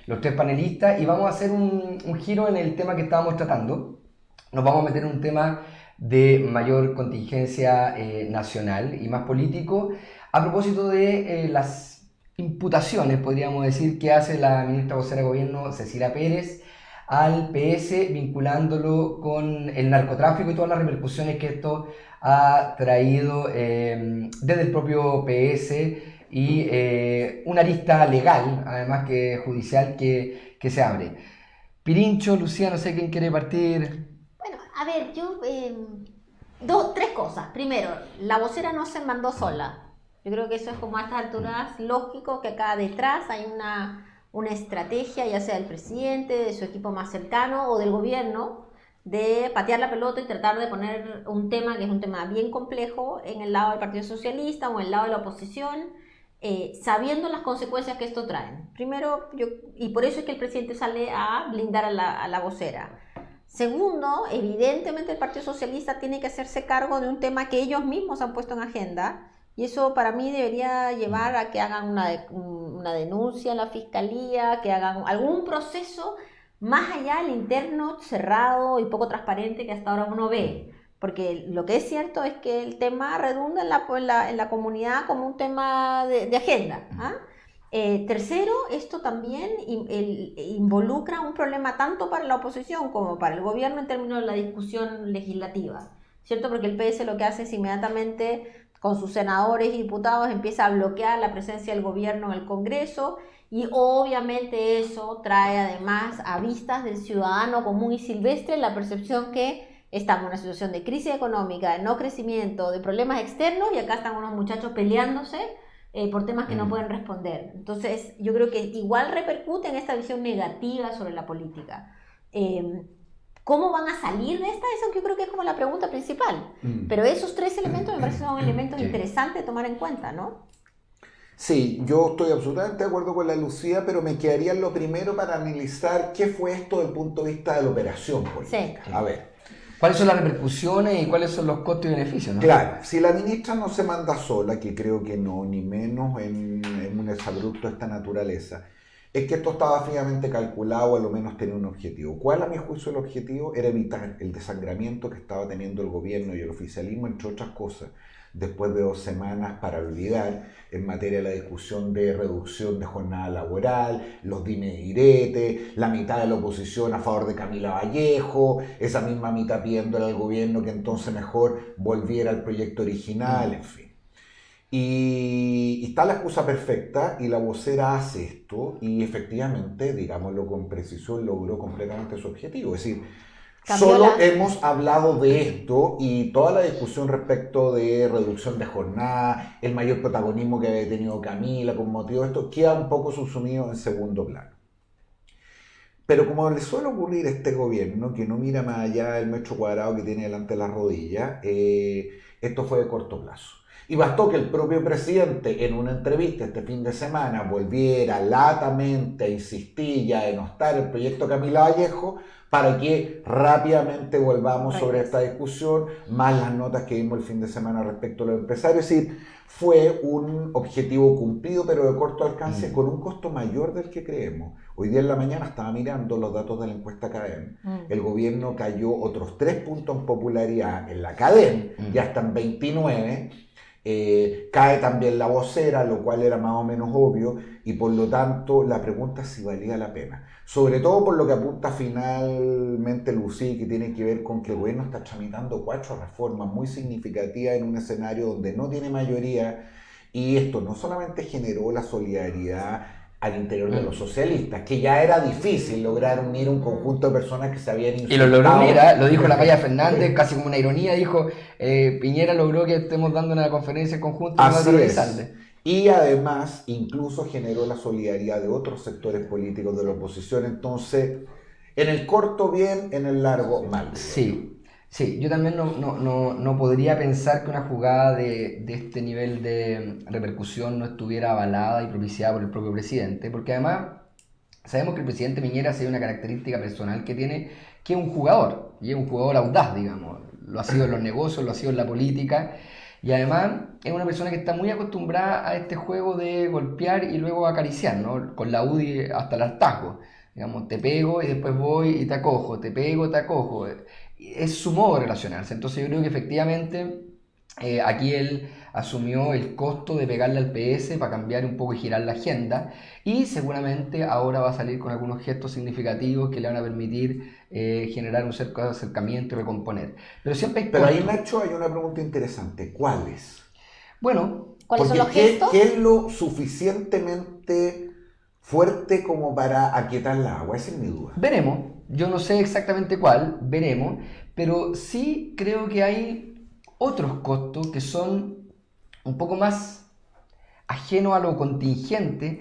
los tres panelistas y vamos a hacer un giro en el tema que estábamos tratando. Nos vamos a meter en un tema de mayor contingencia nacional y más político, a propósito de las imputaciones, podríamos decir, que hace la ministra vocera de Gobierno, Cecilia Pérez, al PS, vinculándolo con el narcotráfico y todas las repercusiones que esto ha traído desde el propio PS y una arista legal, además que judicial, que se abre. Pirincho, Lucía, no sé quién quiere partir. Bueno, a ver, yo... tres cosas. Primero, la vocera no se mandó sola. Yo creo que eso es como a estas alturas lógico, que acá detrás hay una estrategia, ya sea del presidente, de su equipo más cercano o del gobierno, de patear la pelota y tratar de poner un tema que es un tema bien complejo en el lado del Partido Socialista o en el lado de la oposición, sabiendo las consecuencias que esto trae. Primero, y por eso es que el presidente sale a blindar a la vocera. Segundo, evidentemente el Partido Socialista tiene que hacerse cargo de un tema que ellos mismos han puesto en agenda, y eso para mí debería llevar a que hagan una denuncia en la fiscalía, que hagan algún proceso más allá del interno, cerrado y poco transparente que hasta ahora uno ve. Porque lo que es cierto es que el tema redunda en la comunidad como un tema de agenda. ¿Ah? Tercero, esto también involucra un problema tanto para la oposición como para el gobierno en términos de la discusión legislativa, ¿cierto? Porque el PS lo que hace es inmediatamente con sus senadores y diputados empieza a bloquear la presencia del gobierno en el Congreso, y obviamente eso trae además a vistas del ciudadano común y silvestre la percepción que estamos en una situación de crisis económica, de no crecimiento, de problemas externos, y acá están unos muchachos peleándose por temas que no pueden responder. Entonces yo creo que igual repercute en esta visión negativa sobre la política. ¿Cómo van a salir de esta? Eso yo creo que es como la pregunta principal. Pero esos tres elementos me parecen son elementos interesantes de tomar en cuenta, ¿no? Sí, yo estoy absolutamente de acuerdo con la Lucía, pero me quedaría en lo primero para analizar qué fue esto desde el punto de vista de la operación política. Sí. A ver. ¿Cuáles son las repercusiones y cuáles son los costos y beneficios, ¿no? Claro, si la ministra no se manda sola, que creo que no, ni menos en un exabrupto de esta naturaleza, es que esto estaba fríamente calculado, a lo menos tenía un objetivo. ¿Cuál, a mi juicio, el objetivo? Era evitar el desangramiento que estaba teniendo el gobierno y el oficialismo, entre otras cosas, después de 2 semanas para olvidar en materia de la discusión de reducción de jornada laboral, los dimes y diretes, la mitad de la oposición a favor de Camila Vallejo, esa misma mitad pidiéndole al gobierno que entonces mejor volviera al proyecto original, en fin. Y está la excusa perfecta y la vocera hace esto y efectivamente, digámoslo con precisión, logró completamente su objetivo. Es decir, solo hemos hablado de esto y toda la discusión respecto de reducción de jornada, el mayor protagonismo que había tenido Camila con motivo de esto, queda un poco subsumido en segundo plano. Pero como le suele ocurrir a este gobierno, que no mira más allá del metro cuadrado que tiene delante de las rodillas, esto fue de corto plazo. Y bastó que el propio presidente en una entrevista este fin de semana volviera latamente a insistir y a denostar el proyecto Camila Vallejo para que rápidamente volvamos sobre esta discusión, más las notas que vimos el fin de semana respecto a los empresarios. Es decir, fue un objetivo cumplido pero de corto alcance con un costo mayor del que creemos. Hoy día en la mañana estaba mirando los datos de la encuesta CADEM. El gobierno cayó otros 3 puntos en popularidad en la CADEM, ya están 29. Cae también la vocera, lo cual era más o menos obvio, y por lo tanto la pregunta es si valía la pena, sobre todo por lo que apunta finalmente Lucía, que tiene que ver con que el gobierno está tramitando 4 reformas muy significativas en un escenario donde no tiene mayoría, y esto no solamente generó la solidaridad al interior de los socialistas, que ya era difícil lograr unir un conjunto de personas que se habían insultado. Y lo logró, mira, lo dijo la Maya Fernández, casi como una ironía, dijo, Piñera logró que estemos dando una conferencia conjunta. Así es. Y además, incluso generó la solidaridad de otros sectores políticos de la oposición, entonces, en el corto bien, en el largo mal. Sí, yo también no podría pensar que una jugada de este nivel de repercusión no estuviera avalada y propiciada por el propio presidente, porque además sabemos que el presidente Piñera tiene una característica personal que tiene, que es un jugador, y es un jugador audaz, digamos. lo ha sido en los negocios, lo ha sido en la política, y además es una persona que está muy acostumbrada a este juego de golpear y luego acariciar, ¿no? Con la UDI hasta el hartazgo. Digamos, te pego y después voy y te acojo, te pego, te acojo. Es su modo de relacionarse. Entonces yo creo que efectivamente aquí él asumió el costo de pegarle al PS para cambiar un poco y girar la agenda, y seguramente ahora va a salir con algunos gestos significativos que le van a permitir generar un cerco de acercamiento y recomponer. Pero siempre hay Pero ahí, costos. Nacho, hay una pregunta interesante. ¿Cuáles? Bueno, ¿Cuáles son Porque los gestos? ¿qué es lo suficientemente fuerte como para aquietar la agua? Esa es mi duda. veremos. Yo no sé exactamente cuál, veremos, pero sí creo que hay otros costos que son un poco más ajenos a lo contingente,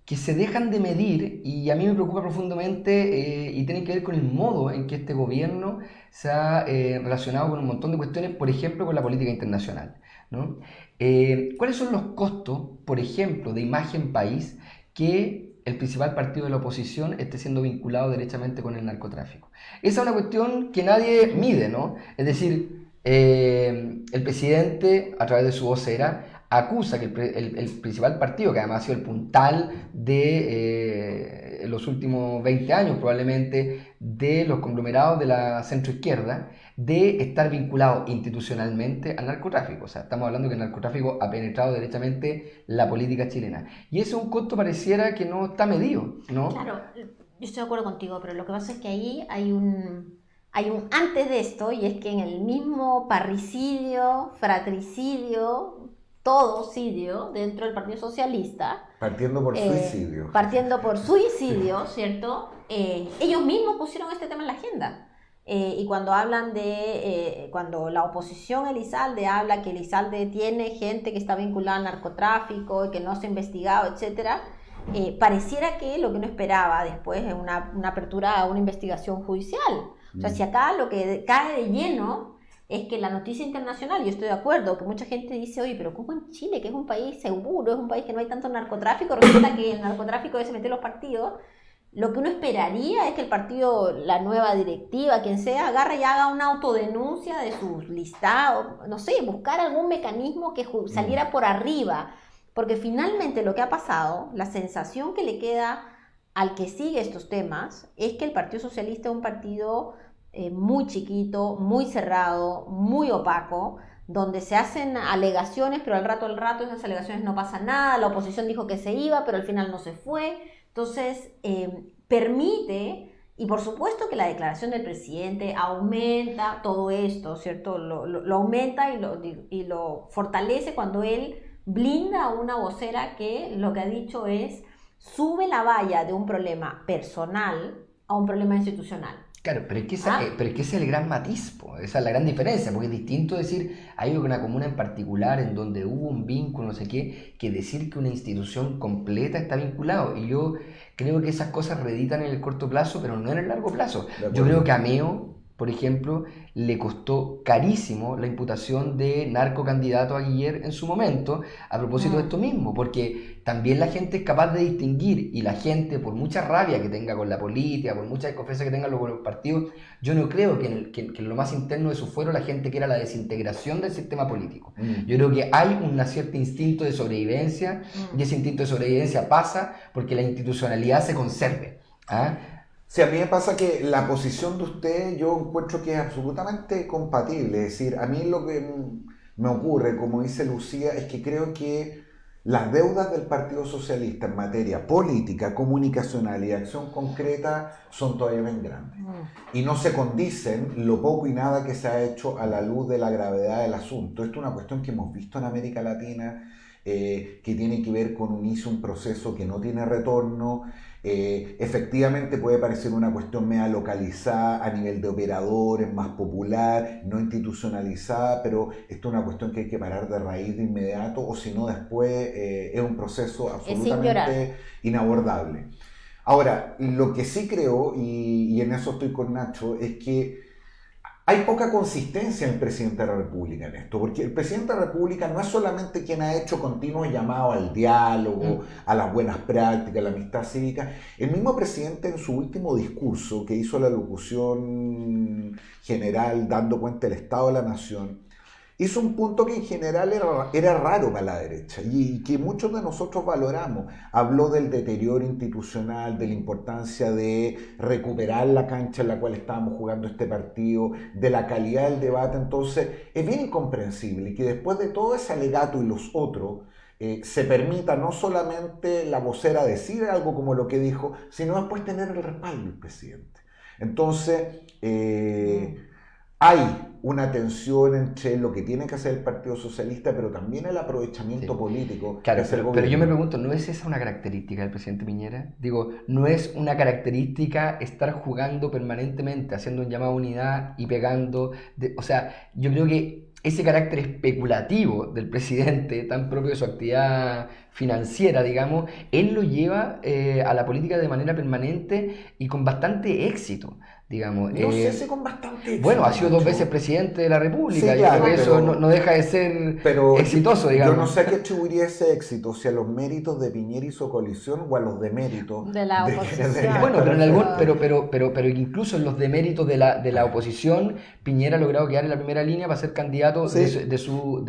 que se dejan de medir, y a mí me preocupa profundamente y tiene que ver con el modo en que este gobierno se ha relacionado con un montón de cuestiones, por ejemplo, con la política internacional, ¿no? ¿Cuáles son los costos, por ejemplo, de imagen país que el principal partido de la oposición esté siendo vinculado derechamente con el narcotráfico? Esa es una cuestión que nadie mide, ¿no? Es decir, el presidente, a través de su vocera, acusa que el principal partido, que además ha sido el puntal de los últimos 20 años probablemente, de los conglomerados de la centroizquierda, de estar vinculado institucionalmente al narcotráfico. O sea, estamos hablando que el narcotráfico ha penetrado directamente la política chilena. Y ese es un costo pareciera que no está medido, ¿no? Claro, yo estoy de acuerdo contigo, pero lo que pasa es que ahí hay un antes de esto, y es que en el mismo parricidio, fratricidio, todocidio dentro del Partido Socialista, Partiendo por suicidio. partiendo por suicidio, ¿cierto? Ellos mismos pusieron este tema en la agenda. Y cuando hablan cuando la oposición Elizalde habla que Elizalde tiene gente que está vinculada al narcotráfico y que no se ha investigado, etcétera, pareciera que lo que uno esperaba después es una apertura a una investigación judicial. O sea, si acá lo que cae de lleno es que la noticia internacional, yo estoy de acuerdo, que mucha gente dice, oye, pero ¿cómo en Chile, que es un país seguro, es un país que no hay tanto narcotráfico, resulta que el narcotráfico se mete en los partidos? Lo que uno esperaría es que el partido, la nueva directiva, quien sea, agarre y haga una autodenuncia de sus listados, no sé, buscar algún mecanismo que saliera por arriba, porque finalmente lo que ha pasado, la sensación que le queda al que sigue estos temas, es que el Partido Socialista es un partido muy chiquito, muy cerrado, muy opaco, donde se hacen alegaciones, pero al rato esas alegaciones no pasa nada, la oposición dijo que se iba, pero al final no se fue. Entonces, permite, y por supuesto que la declaración del presidente aumenta todo esto, ¿cierto? Lo aumenta y lo fortalece cuando él blinda a una vocera que lo que ha dicho es, sube la valla de un problema personal a un problema institucional. Claro, pero es que ese es el gran matiz, esa es la gran diferencia, porque es distinto decir hay una comuna en particular en donde hubo un vínculo, no sé qué, que decir que una institución completa está vinculado. Y yo creo que esas cosas reeditan en el corto plazo, pero no en el largo plazo. Yo creo que a Meo, por ejemplo, le costó carísimo la imputación de narcocandidato a Guiller en su momento, a propósito de esto mismo, porque también la gente es capaz de distinguir, y la gente, por mucha rabia que tenga con la política, por mucha desconfianza que tenga con los partidos, yo no creo que en lo más interno de su fuero la gente quiera la desintegración del sistema político. Yo creo que hay un cierto instinto de sobrevivencia, y ese instinto de sobrevivencia pasa porque la institucionalidad se conserve. Sí, a mí me pasa que la posición de usted yo encuentro que es absolutamente compatible. Es decir, a mí lo que me ocurre, como dice Lucía, es que creo que las deudas del Partido Socialista en materia política, comunicacional y de acción concreta son todavía bien grandes. Y no se condicen lo poco y nada que se ha hecho a la luz de la gravedad del asunto. Esto es una cuestión que hemos visto en América Latina, que tiene que ver con un proceso que no tiene retorno. Efectivamente puede parecer una cuestión media localizada a nivel de operadores, más popular, no institucionalizada, pero esto es una cuestión que hay que parar de raíz de inmediato, o si no después es un proceso absolutamente inabordable. Ahora, lo que sí creo, y en eso estoy con Nacho, es que hay poca consistencia en el presidente de la República en esto, porque el presidente de la República no es solamente quien ha hecho continuos llamados al diálogo, a las buenas prácticas, a la amistad cívica. El mismo presidente en su último discurso, que hizo la locución general dando cuenta del Estado de la Nación, hizo un punto que en general era raro para la derecha y que muchos de nosotros valoramos. Habló del deterioro institucional, de la importancia de recuperar la cancha en la cual estábamos jugando este partido, de la calidad del debate. Entonces, es bien incomprensible que después de todo ese alegato y los otros, se permita no solamente la vocera decir algo como lo que dijo, sino después tener el respaldo del presidente. Entonces, hay una tensión entre lo que tiene que hacer el Partido Socialista, pero también el aprovechamiento político. Claro, que pero yo me pregunto, ¿no es esa una característica del presidente Piñera? Digo, ¿no es una característica estar jugando permanentemente, haciendo un llamado a unidad y pegando? O sea, yo creo que ese carácter especulativo del presidente, tan propio de su actividad financiera, digamos, él lo lleva a la política de manera permanente y con bastante éxito. Digamos, no sé si con bastante éxito. Bueno, ha sido 2 veces presidente de la República, sí, claro, yo creo que eso no deja de ser exitoso, digamos. Yo no sé a qué atribuiría ese éxito, si a los méritos de Piñera y su coalición o a los deméritos de la oposición. Bueno, pero incluso en los deméritos de la oposición, Piñera ha logrado quedar en la primera línea para ser candidato de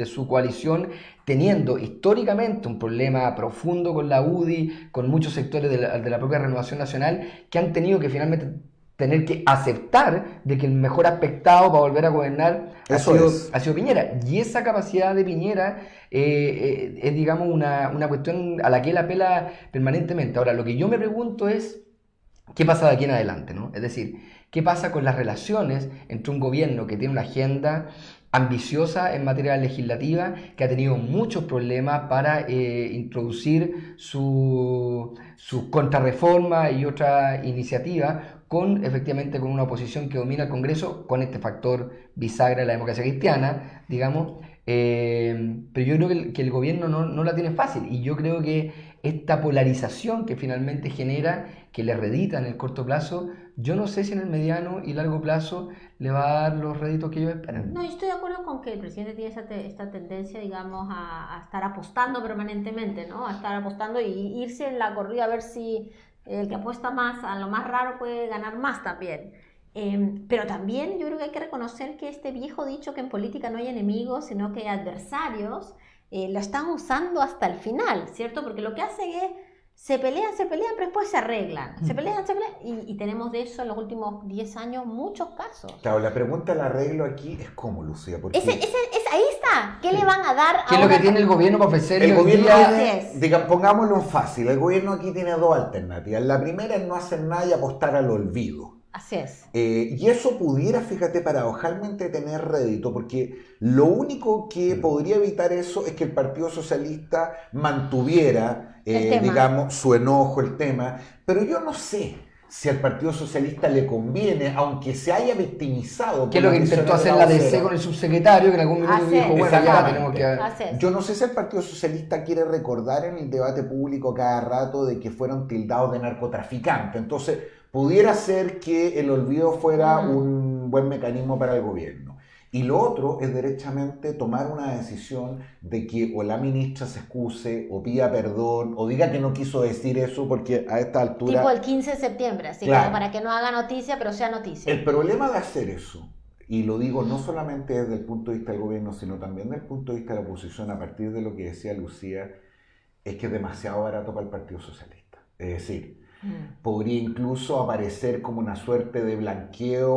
su coalición, teniendo históricamente un problema profundo con la UDI, con muchos sectores de la propia Renovación Nacional, que han tenido que finalmente tener que aceptar de que el mejor aspectado para volver a gobernar ha sido Piñera. Y esa capacidad de Piñera es, digamos, una cuestión a la que él apela permanentemente. Ahora, lo que yo me pregunto es, ¿qué pasa de aquí en adelante, ¿no? Es decir, ¿qué pasa con las relaciones entre un gobierno que tiene una agenda ambiciosa en materia legislativa, que ha tenido muchos problemas para introducir su contrarreforma y otras iniciativas, efectivamente con una oposición que domina el Congreso, con este factor bisagra de la democracia cristiana, digamos, pero yo creo que el gobierno no la tiene fácil, y yo creo que esta polarización que finalmente genera, que le redita en el corto plazo, yo no sé si en el mediano y largo plazo le va a dar los réditos que ellos esperan. No, yo estoy de acuerdo con que el presidente tiene esta tendencia, digamos, a estar apostando permanentemente, ¿no? A estar apostando y irse en la corrida a ver si el que apuesta más a lo más raro puede ganar más también. Pero también yo creo que hay que reconocer que este viejo dicho que en política no hay enemigos, sino que hay adversarios, lo están usando hasta el final, ¿cierto? Porque lo que hacen es, se pelean, pero después se arreglan. Se pelean, y tenemos de eso en los últimos 10 años muchos casos. Claro, la pregunta del arreglo aquí es cómo, Lucía. Porque ahí está. ¿Qué le van a dar a ¿Qué es lo que tiene el gobierno para ofrecer? El gobierno tiene, pongámoslo en fácil, el gobierno aquí tiene 2 alternativas. La primera es no hacer nada y apostar al olvido. Así es. Y eso pudiera, fíjate, paradojalmente tener rédito, porque lo único que podría evitar eso es que el Partido Socialista mantuviera, digamos, su enojo, el tema. Pero yo no sé si al Partido Socialista le conviene, aunque se haya victimizado. Que es lo que intentó hacer la DC con el subsecretario, que en algún minuto dijo, bueno, ya tenemos que... Yo no sé si el Partido Socialista quiere recordar en el debate público cada rato de que fueron tildados de narcotraficantes. Entonces, pudiera ser que el olvido fuera un buen mecanismo para el gobierno. Y lo otro es derechamente tomar una decisión de que o la ministra se excuse, o pida perdón, o diga que no quiso decir eso, porque a esta altura... Tipo el 15 de septiembre, así claro, que para que no haga noticia, pero sea noticia. El problema de hacer eso, y lo digo no solamente desde el punto de vista del gobierno, sino también desde el punto de vista de la oposición, a partir de lo que decía Lucía, es que es demasiado barato para el Partido Socialista. Es decir, podría incluso aparecer como una suerte de blanqueo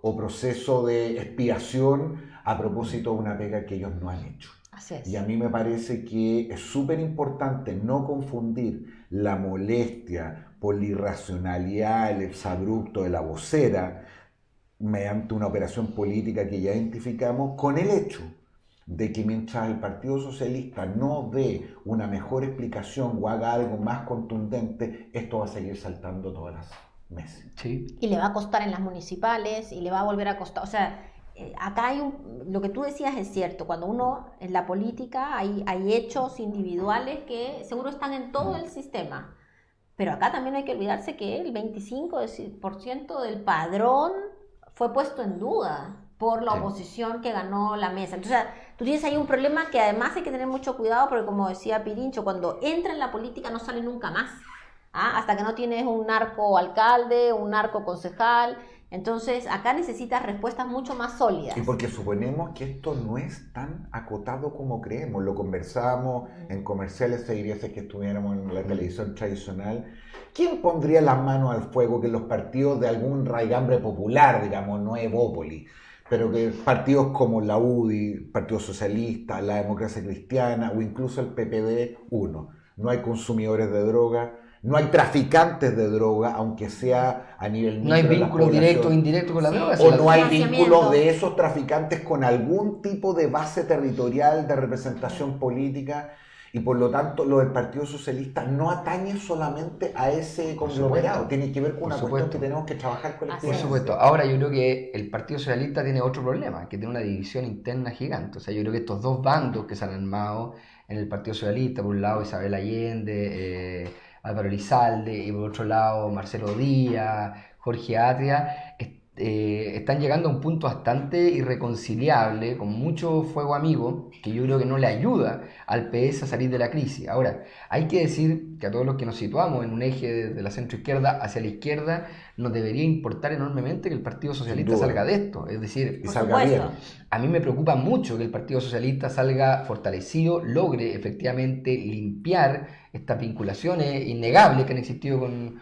o proceso de expiación a propósito de una pega que ellos no han hecho. Así es. Y a mí me parece que es súper importante no confundir la molestia por la irracionalidad, el exabrupto de la vocera, mediante una operación política que ya identificamos, con el hecho de que mientras el Partido Socialista no dé una mejor explicación o haga algo más contundente, esto va a seguir saltando todas las meses. Sí. Y le va a costar en las municipales, y le va a volver a costar, o sea, acá hay lo que tú decías es cierto, cuando uno en la política hay hechos individuales que seguro están en todo el sistema, pero acá también hay que olvidarse que el 25% del padrón fue puesto en duda por la Sí. oposición que ganó la mesa. Entonces, tú tienes ahí un problema que además hay que tener mucho cuidado porque, como decía Pirincho, cuando entra en la política no sale nunca más. Hasta que no tienes un narco alcalde, un narco concejal. Entonces, acá necesitas respuestas mucho más sólidas. Y porque suponemos que esto no es tan acotado como creemos. Lo conversábamos en comerciales, se diría si es que estuviéramos en la televisión tradicional. ¿Quién pondría las manos al fuego que los partidos de algún raigambre popular, digamos, no Evópoli, pero que partidos como la UDI, Partido Socialista, la Democracia Cristiana o incluso el PPD, no hay consumidores de droga, no hay traficantes de droga, aunque sea a nivel No hay micro de la vínculo directo o población. indirecto con la Sí. droga. O si no hay financiamiento. vínculos de esos traficantes con algún tipo de base territorial de representación política y por lo tanto lo del Partido Socialista no atañe solamente a ese conglomerado, tiene que ver con Por una cuestión supuesto. que tenemos que trabajar Así Por colectivamente. es. supuesto. Ahora yo creo que el Partido Socialista tiene otro problema, que tiene una división interna gigante. O sea, yo creo que estos dos bandos que se han armado en el Partido Socialista, por un lado Isabel Allende, Álvaro Elizalde, y por otro lado Marcelo Díaz, Jorge Atria, están llegando a un punto bastante irreconciliable, con mucho fuego amigo, que yo creo que no le ayuda al PS a salir de la crisis. Ahora, hay que decir que a todos los que nos situamos en un eje de la centroizquierda hacia la izquierda, nos debería importar enormemente que el Partido Socialista duda. salga de esto. Es decir, Y Por salga supuesto. bien. a mí me preocupa mucho que el Partido Socialista salga fortalecido, logre efectivamente limpiar estas vinculaciones innegables que han existido con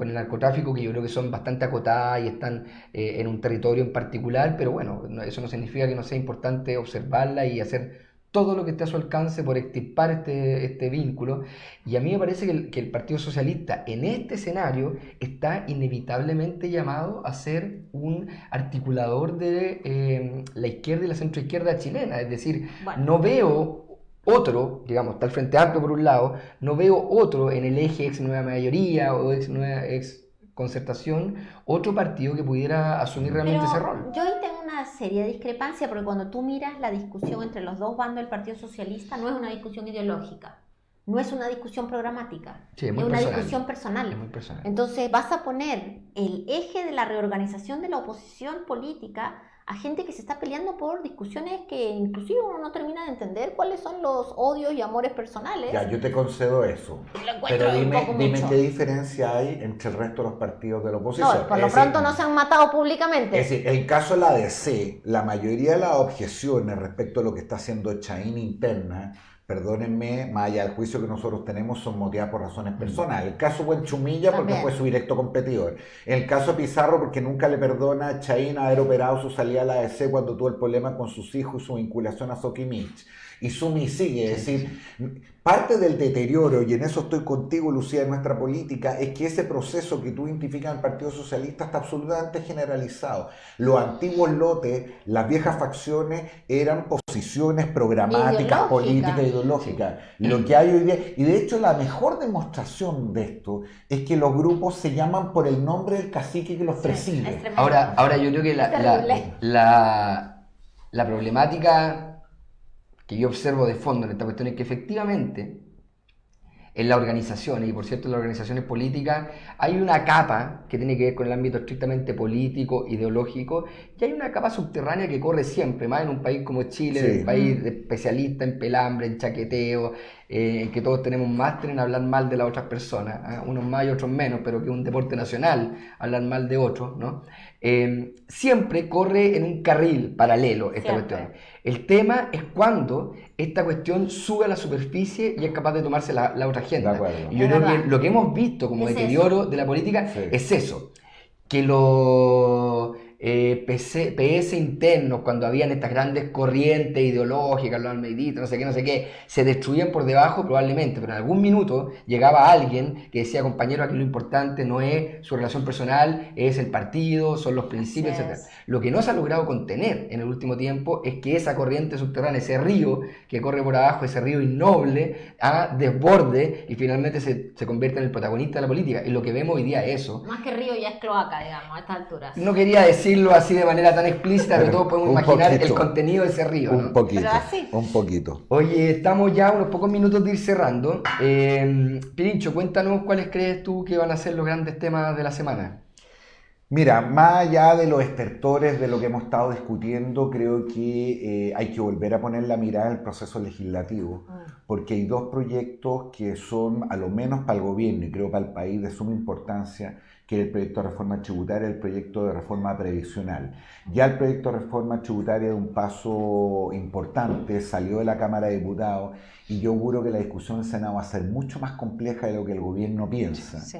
el narcotráfico, que yo creo que son bastante acotadas y están en un territorio en particular, pero bueno, eso no significa que no sea importante observarla y hacer todo lo que esté a su alcance por extirpar este vínculo. Y a mí me parece que el Partido Socialista en este escenario está inevitablemente llamado a ser un articulador de la izquierda y la centroizquierda chilena. Es decir, Bueno. no veo otro, digamos, está el Frente Amplio por un lado, no veo otro en el eje ex nueva mayoría o ex concertación, otro partido que pudiera asumir realmente ese rol. Yo ahí tengo una seria discrepancia porque cuando tú miras la discusión entre los dos bandos del Partido Socialista no es una discusión ideológica, no es una discusión programática, Sí, es es muy una personal. discusión personal. Es muy personal. Entonces vas a poner el eje de la reorganización de la oposición política a gente que se está peleando por discusiones que inclusive uno no termina de entender cuáles son los odios y amores personales. Ya, yo te concedo eso. Lo encuentro Pero un dime, poco dime mucho. qué diferencia hay entre el resto de los partidos de la oposición. No, por lo Es decir, pronto no se han matado públicamente. Es decir, el caso de la DC, la mayoría de las objeciones respecto a lo que está haciendo Chaín interna, perdónenme, más allá del juicio que nosotros tenemos, son motivadas por razones personales. El caso Buenchumilla porque También. fue su directo competidor. El caso Pizarro porque nunca le perdona a Chaín haber operado su salida a la ADC cuando tuvo el problema con sus hijos y su vinculación a Sokimich. Y Sumi sigue, es decir, parte del deterioro, y en eso estoy contigo, Lucía, de nuestra política, es que ese proceso que tú identificas en el Partido Socialista está absolutamente generalizado. Los antiguos lotes, las viejas facciones, eran posiciones programáticas, Ideológica. políticas, ideológicas. Lo que hay hoy día, y de hecho la mejor demostración de esto es que los grupos se llaman por el nombre del cacique que los preside. Es tremendo. Ahora yo creo que Terrible. la problemática que yo observo de fondo en esta cuestión es que efectivamente en las organizaciones, y por cierto en las organizaciones políticas, hay una capa que tiene que ver con el ámbito estrictamente político, ideológico, y hay una capa subterránea que corre siempre, más en un país como Chile, Sí. en un país especialista en pelambre, en chaqueteo, en que todos tenemos máster en hablar mal de las otras personas, unos más y otros menos, pero que es un deporte nacional hablar mal de otros, ¿no? Siempre corre en un carril paralelo esta Siempre. cuestión. El tema es cuando esta cuestión sube a la superficie y es capaz de tomarse la otra agenda. De acuerdo. Y yo Es creo verdad. que lo que hemos visto como Es deterioro de la política Sí. es eso, que los PS internos, cuando habían estas grandes corrientes ideológicas, los almeiditas, no sé qué, se destruían por debajo probablemente, pero en algún minuto llegaba alguien que decía, compañero, aquí lo importante no es su relación personal, es el partido, son los principios, Así etc. es. Lo que no se ha logrado contener en el último tiempo es que esa corriente subterránea, ese río que corre por abajo, ese río innoble, desborde y finalmente se convierte en el protagonista de la política. Y lo que vemos hoy día es eso. Más que río ya es cloaca, digamos, a estas alturas. No quería decirlo así de manera tan explícita, pero todos podemos Un imaginar el poquito. contenido de ese río, ¿no? Un poquito, Pero así. un poquito. Oye, estamos ya a unos pocos minutos de ir cerrando. Pirincho, cuéntanos cuáles crees tú que van a ser los grandes temas de la semana. Mira, más allá de los estertores de lo que hemos estado discutiendo, creo que hay que volver a poner la mirada en el proceso legislativo, porque hay dos proyectos que son, a lo menos para el gobierno y creo para el país, de suma importancia, que es el proyecto de reforma tributaria y el proyecto de reforma previsional. Ya el proyecto de reforma tributaria es un paso importante, salió de la Cámara de Diputados y yo auguro que la discusión en el Senado va a ser mucho más compleja de lo que el gobierno piensa. Sí.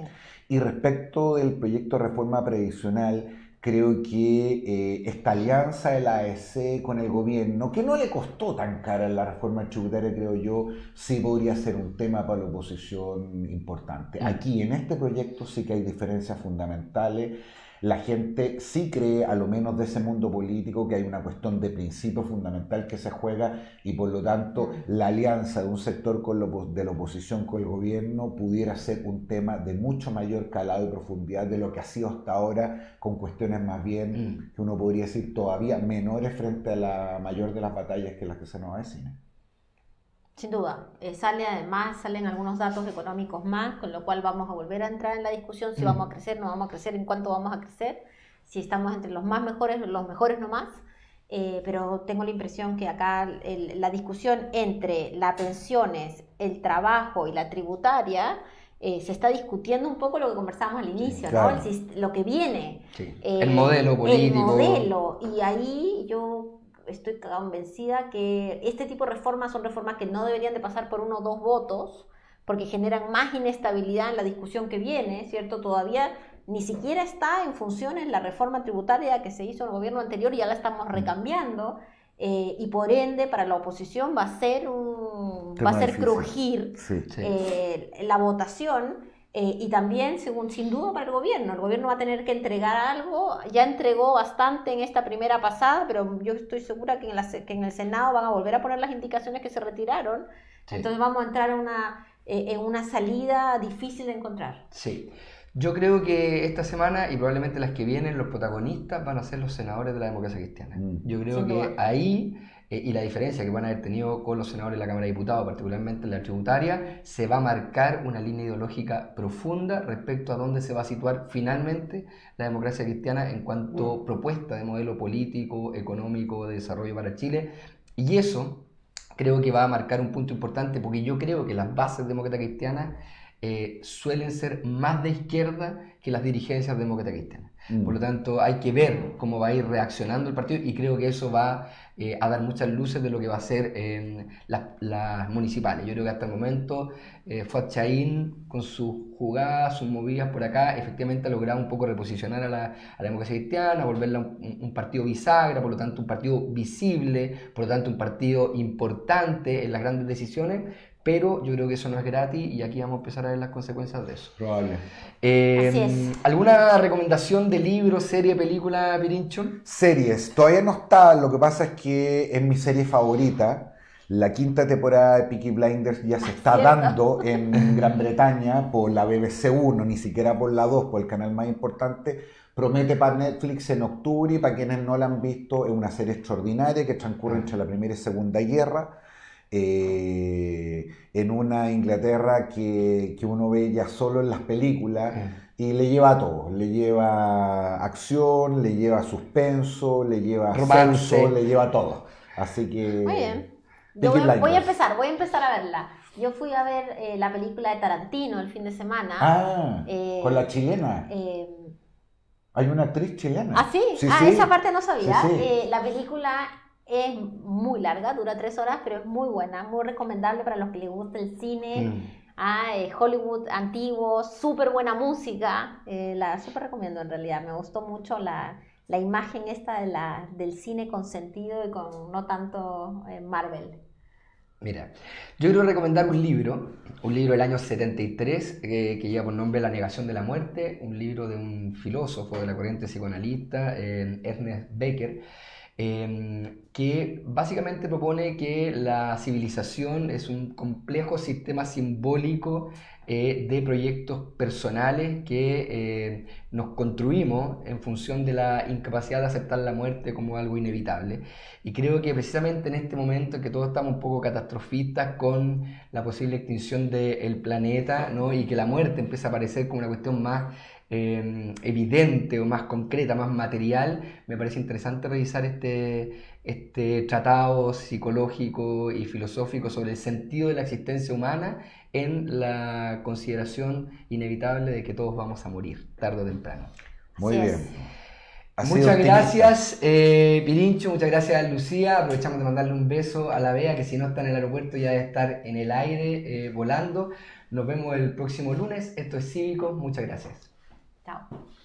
Y respecto del proyecto de reforma previsional, creo que esta alianza de la AEC con el gobierno, que no le costó tan cara la reforma tributaria, creo yo, sí podría ser un tema para la oposición importante. Aquí, en este proyecto, sí que hay diferencias fundamentales. La gente sí cree, a lo menos de ese mundo político, que hay una cuestión de principio fundamental que se juega y por lo tanto la alianza de un sector de la oposición con el gobierno pudiera ser un tema de mucho mayor calado y profundidad de lo que ha sido hasta ahora, con cuestiones más bien que uno podría decir todavía menores frente a la mayor de las batallas que las que se nos avecinan. Sin duda, salen algunos datos económicos más, con lo cual vamos a volver a entrar en la discusión si vamos a crecer, no vamos a crecer, en cuánto vamos a crecer, si estamos entre los mejores no más, pero tengo la impresión que acá la discusión entre las pensiones, el trabajo y la tributaria, se está discutiendo un poco lo que conversábamos al inicio, claro. ¿no? Lo que viene. Sí. El modelo político. El modelo, y ahí yo estoy convencida que este tipo de reformas son reformas que no deberían de pasar por 1 o 2 votos, porque generan más inestabilidad en la discusión que viene, ¿cierto? Todavía ni siquiera está en funciones la reforma tributaria que se hizo en el gobierno anterior y ya la estamos recambiando, y por ende para la oposición va a ser crujir la votación. Y también, sin duda, para el gobierno va a tener que entregar algo, ya entregó bastante en esta primera pasada, pero yo estoy segura que en el Senado van a volver a poner las indicaciones que se retiraron, entonces vamos a entrar en una salida difícil de encontrar. Sí, yo creo que esta semana y probablemente las que vienen, los protagonistas van a ser los senadores de la democracia cristiana. Yo creo que ahí... y la diferencia que van a haber tenido con los senadores de la Cámara de Diputados, particularmente en la tributaria, se va a marcar una línea ideológica profunda respecto a dónde se va a situar finalmente la democracia cristiana en cuanto a propuesta de modelo político, económico, de desarrollo para Chile. Y eso creo que va a marcar un punto importante, porque yo creo que las bases demócratas cristianas suelen ser más de izquierda que las dirigencias demócratas cristianas. Por lo tanto, hay que ver cómo va a ir reaccionando el partido y creo que eso va a dar muchas luces de lo que va a ser las municipales. Yo creo que hasta el momento Fuad Chaín, con sus jugadas, sus movidas por acá, efectivamente ha logrado un poco reposicionar a la democracia cristiana, volverla un partido bisagra, por lo tanto un partido visible, por lo tanto un partido importante en las grandes decisiones. Pero yo creo que eso no es gratis y aquí vamos a empezar a ver las consecuencias de eso. Probable. Así es. ¿Alguna recomendación de libro, serie, película, Pirincho? Series. Todavía no está, lo que pasa es que es mi serie favorita. La 5ª temporada de Peaky Blinders ya se está dando en Gran Bretaña por la BBC 1, ni siquiera por la 2, por el canal más importante. Promete para Netflix en octubre y para quienes no la han visto es una serie extraordinaria que transcurre entre la Primera y Segunda Guerra. En una Inglaterra que uno ve ya solo en las películas y le lleva a todo, le lleva acción, le lleva suspenso, le lleva romance, sexo, le lleva todo. Así que... Muy bien. Yo voy a empezar a verla. Yo fui a ver la película de Tarantino el fin de semana. Con la chilena. Hay una actriz chilena. ¿Ah, sí? Sí. Esa parte no sabía. Sí. La película es muy larga, dura 3 horas, pero es muy buena, muy recomendable para los que les gusta el cine, Hollywood antiguo, súper buena música, la súper recomiendo en realidad, me gustó mucho la imagen esta del cine con sentido y con no tanto Marvel. Mira, yo quiero recomendar un libro del año 73 que lleva por nombre La negación de la muerte, un libro de un filósofo de la corriente psicoanalista, Ernest Becker, que básicamente propone que la civilización es un complejo sistema simbólico de proyectos personales que nos construimos en función de la incapacidad de aceptar la muerte como algo inevitable. Y creo que precisamente en este momento en que todos estamos un poco catastrofistas con la posible extinción del planeta, ¿no? Y que la muerte empieza a aparecer como una cuestión más evidente o más concreta, más material, me parece interesante revisar este tratado psicológico y filosófico sobre el sentido de la existencia humana en la consideración inevitable de que todos vamos a morir, tarde o temprano. Muy Así bien. es. Ha sido Muchas optimista. gracias, Pirincho, muchas gracias, Lucía. Aprovechamos de mandarle un beso a la Bea, que si no está en el aeropuerto ya debe estar en el aire, volando. Nos vemos el próximo lunes. Esto es Cívicos. Muchas gracias. Chao.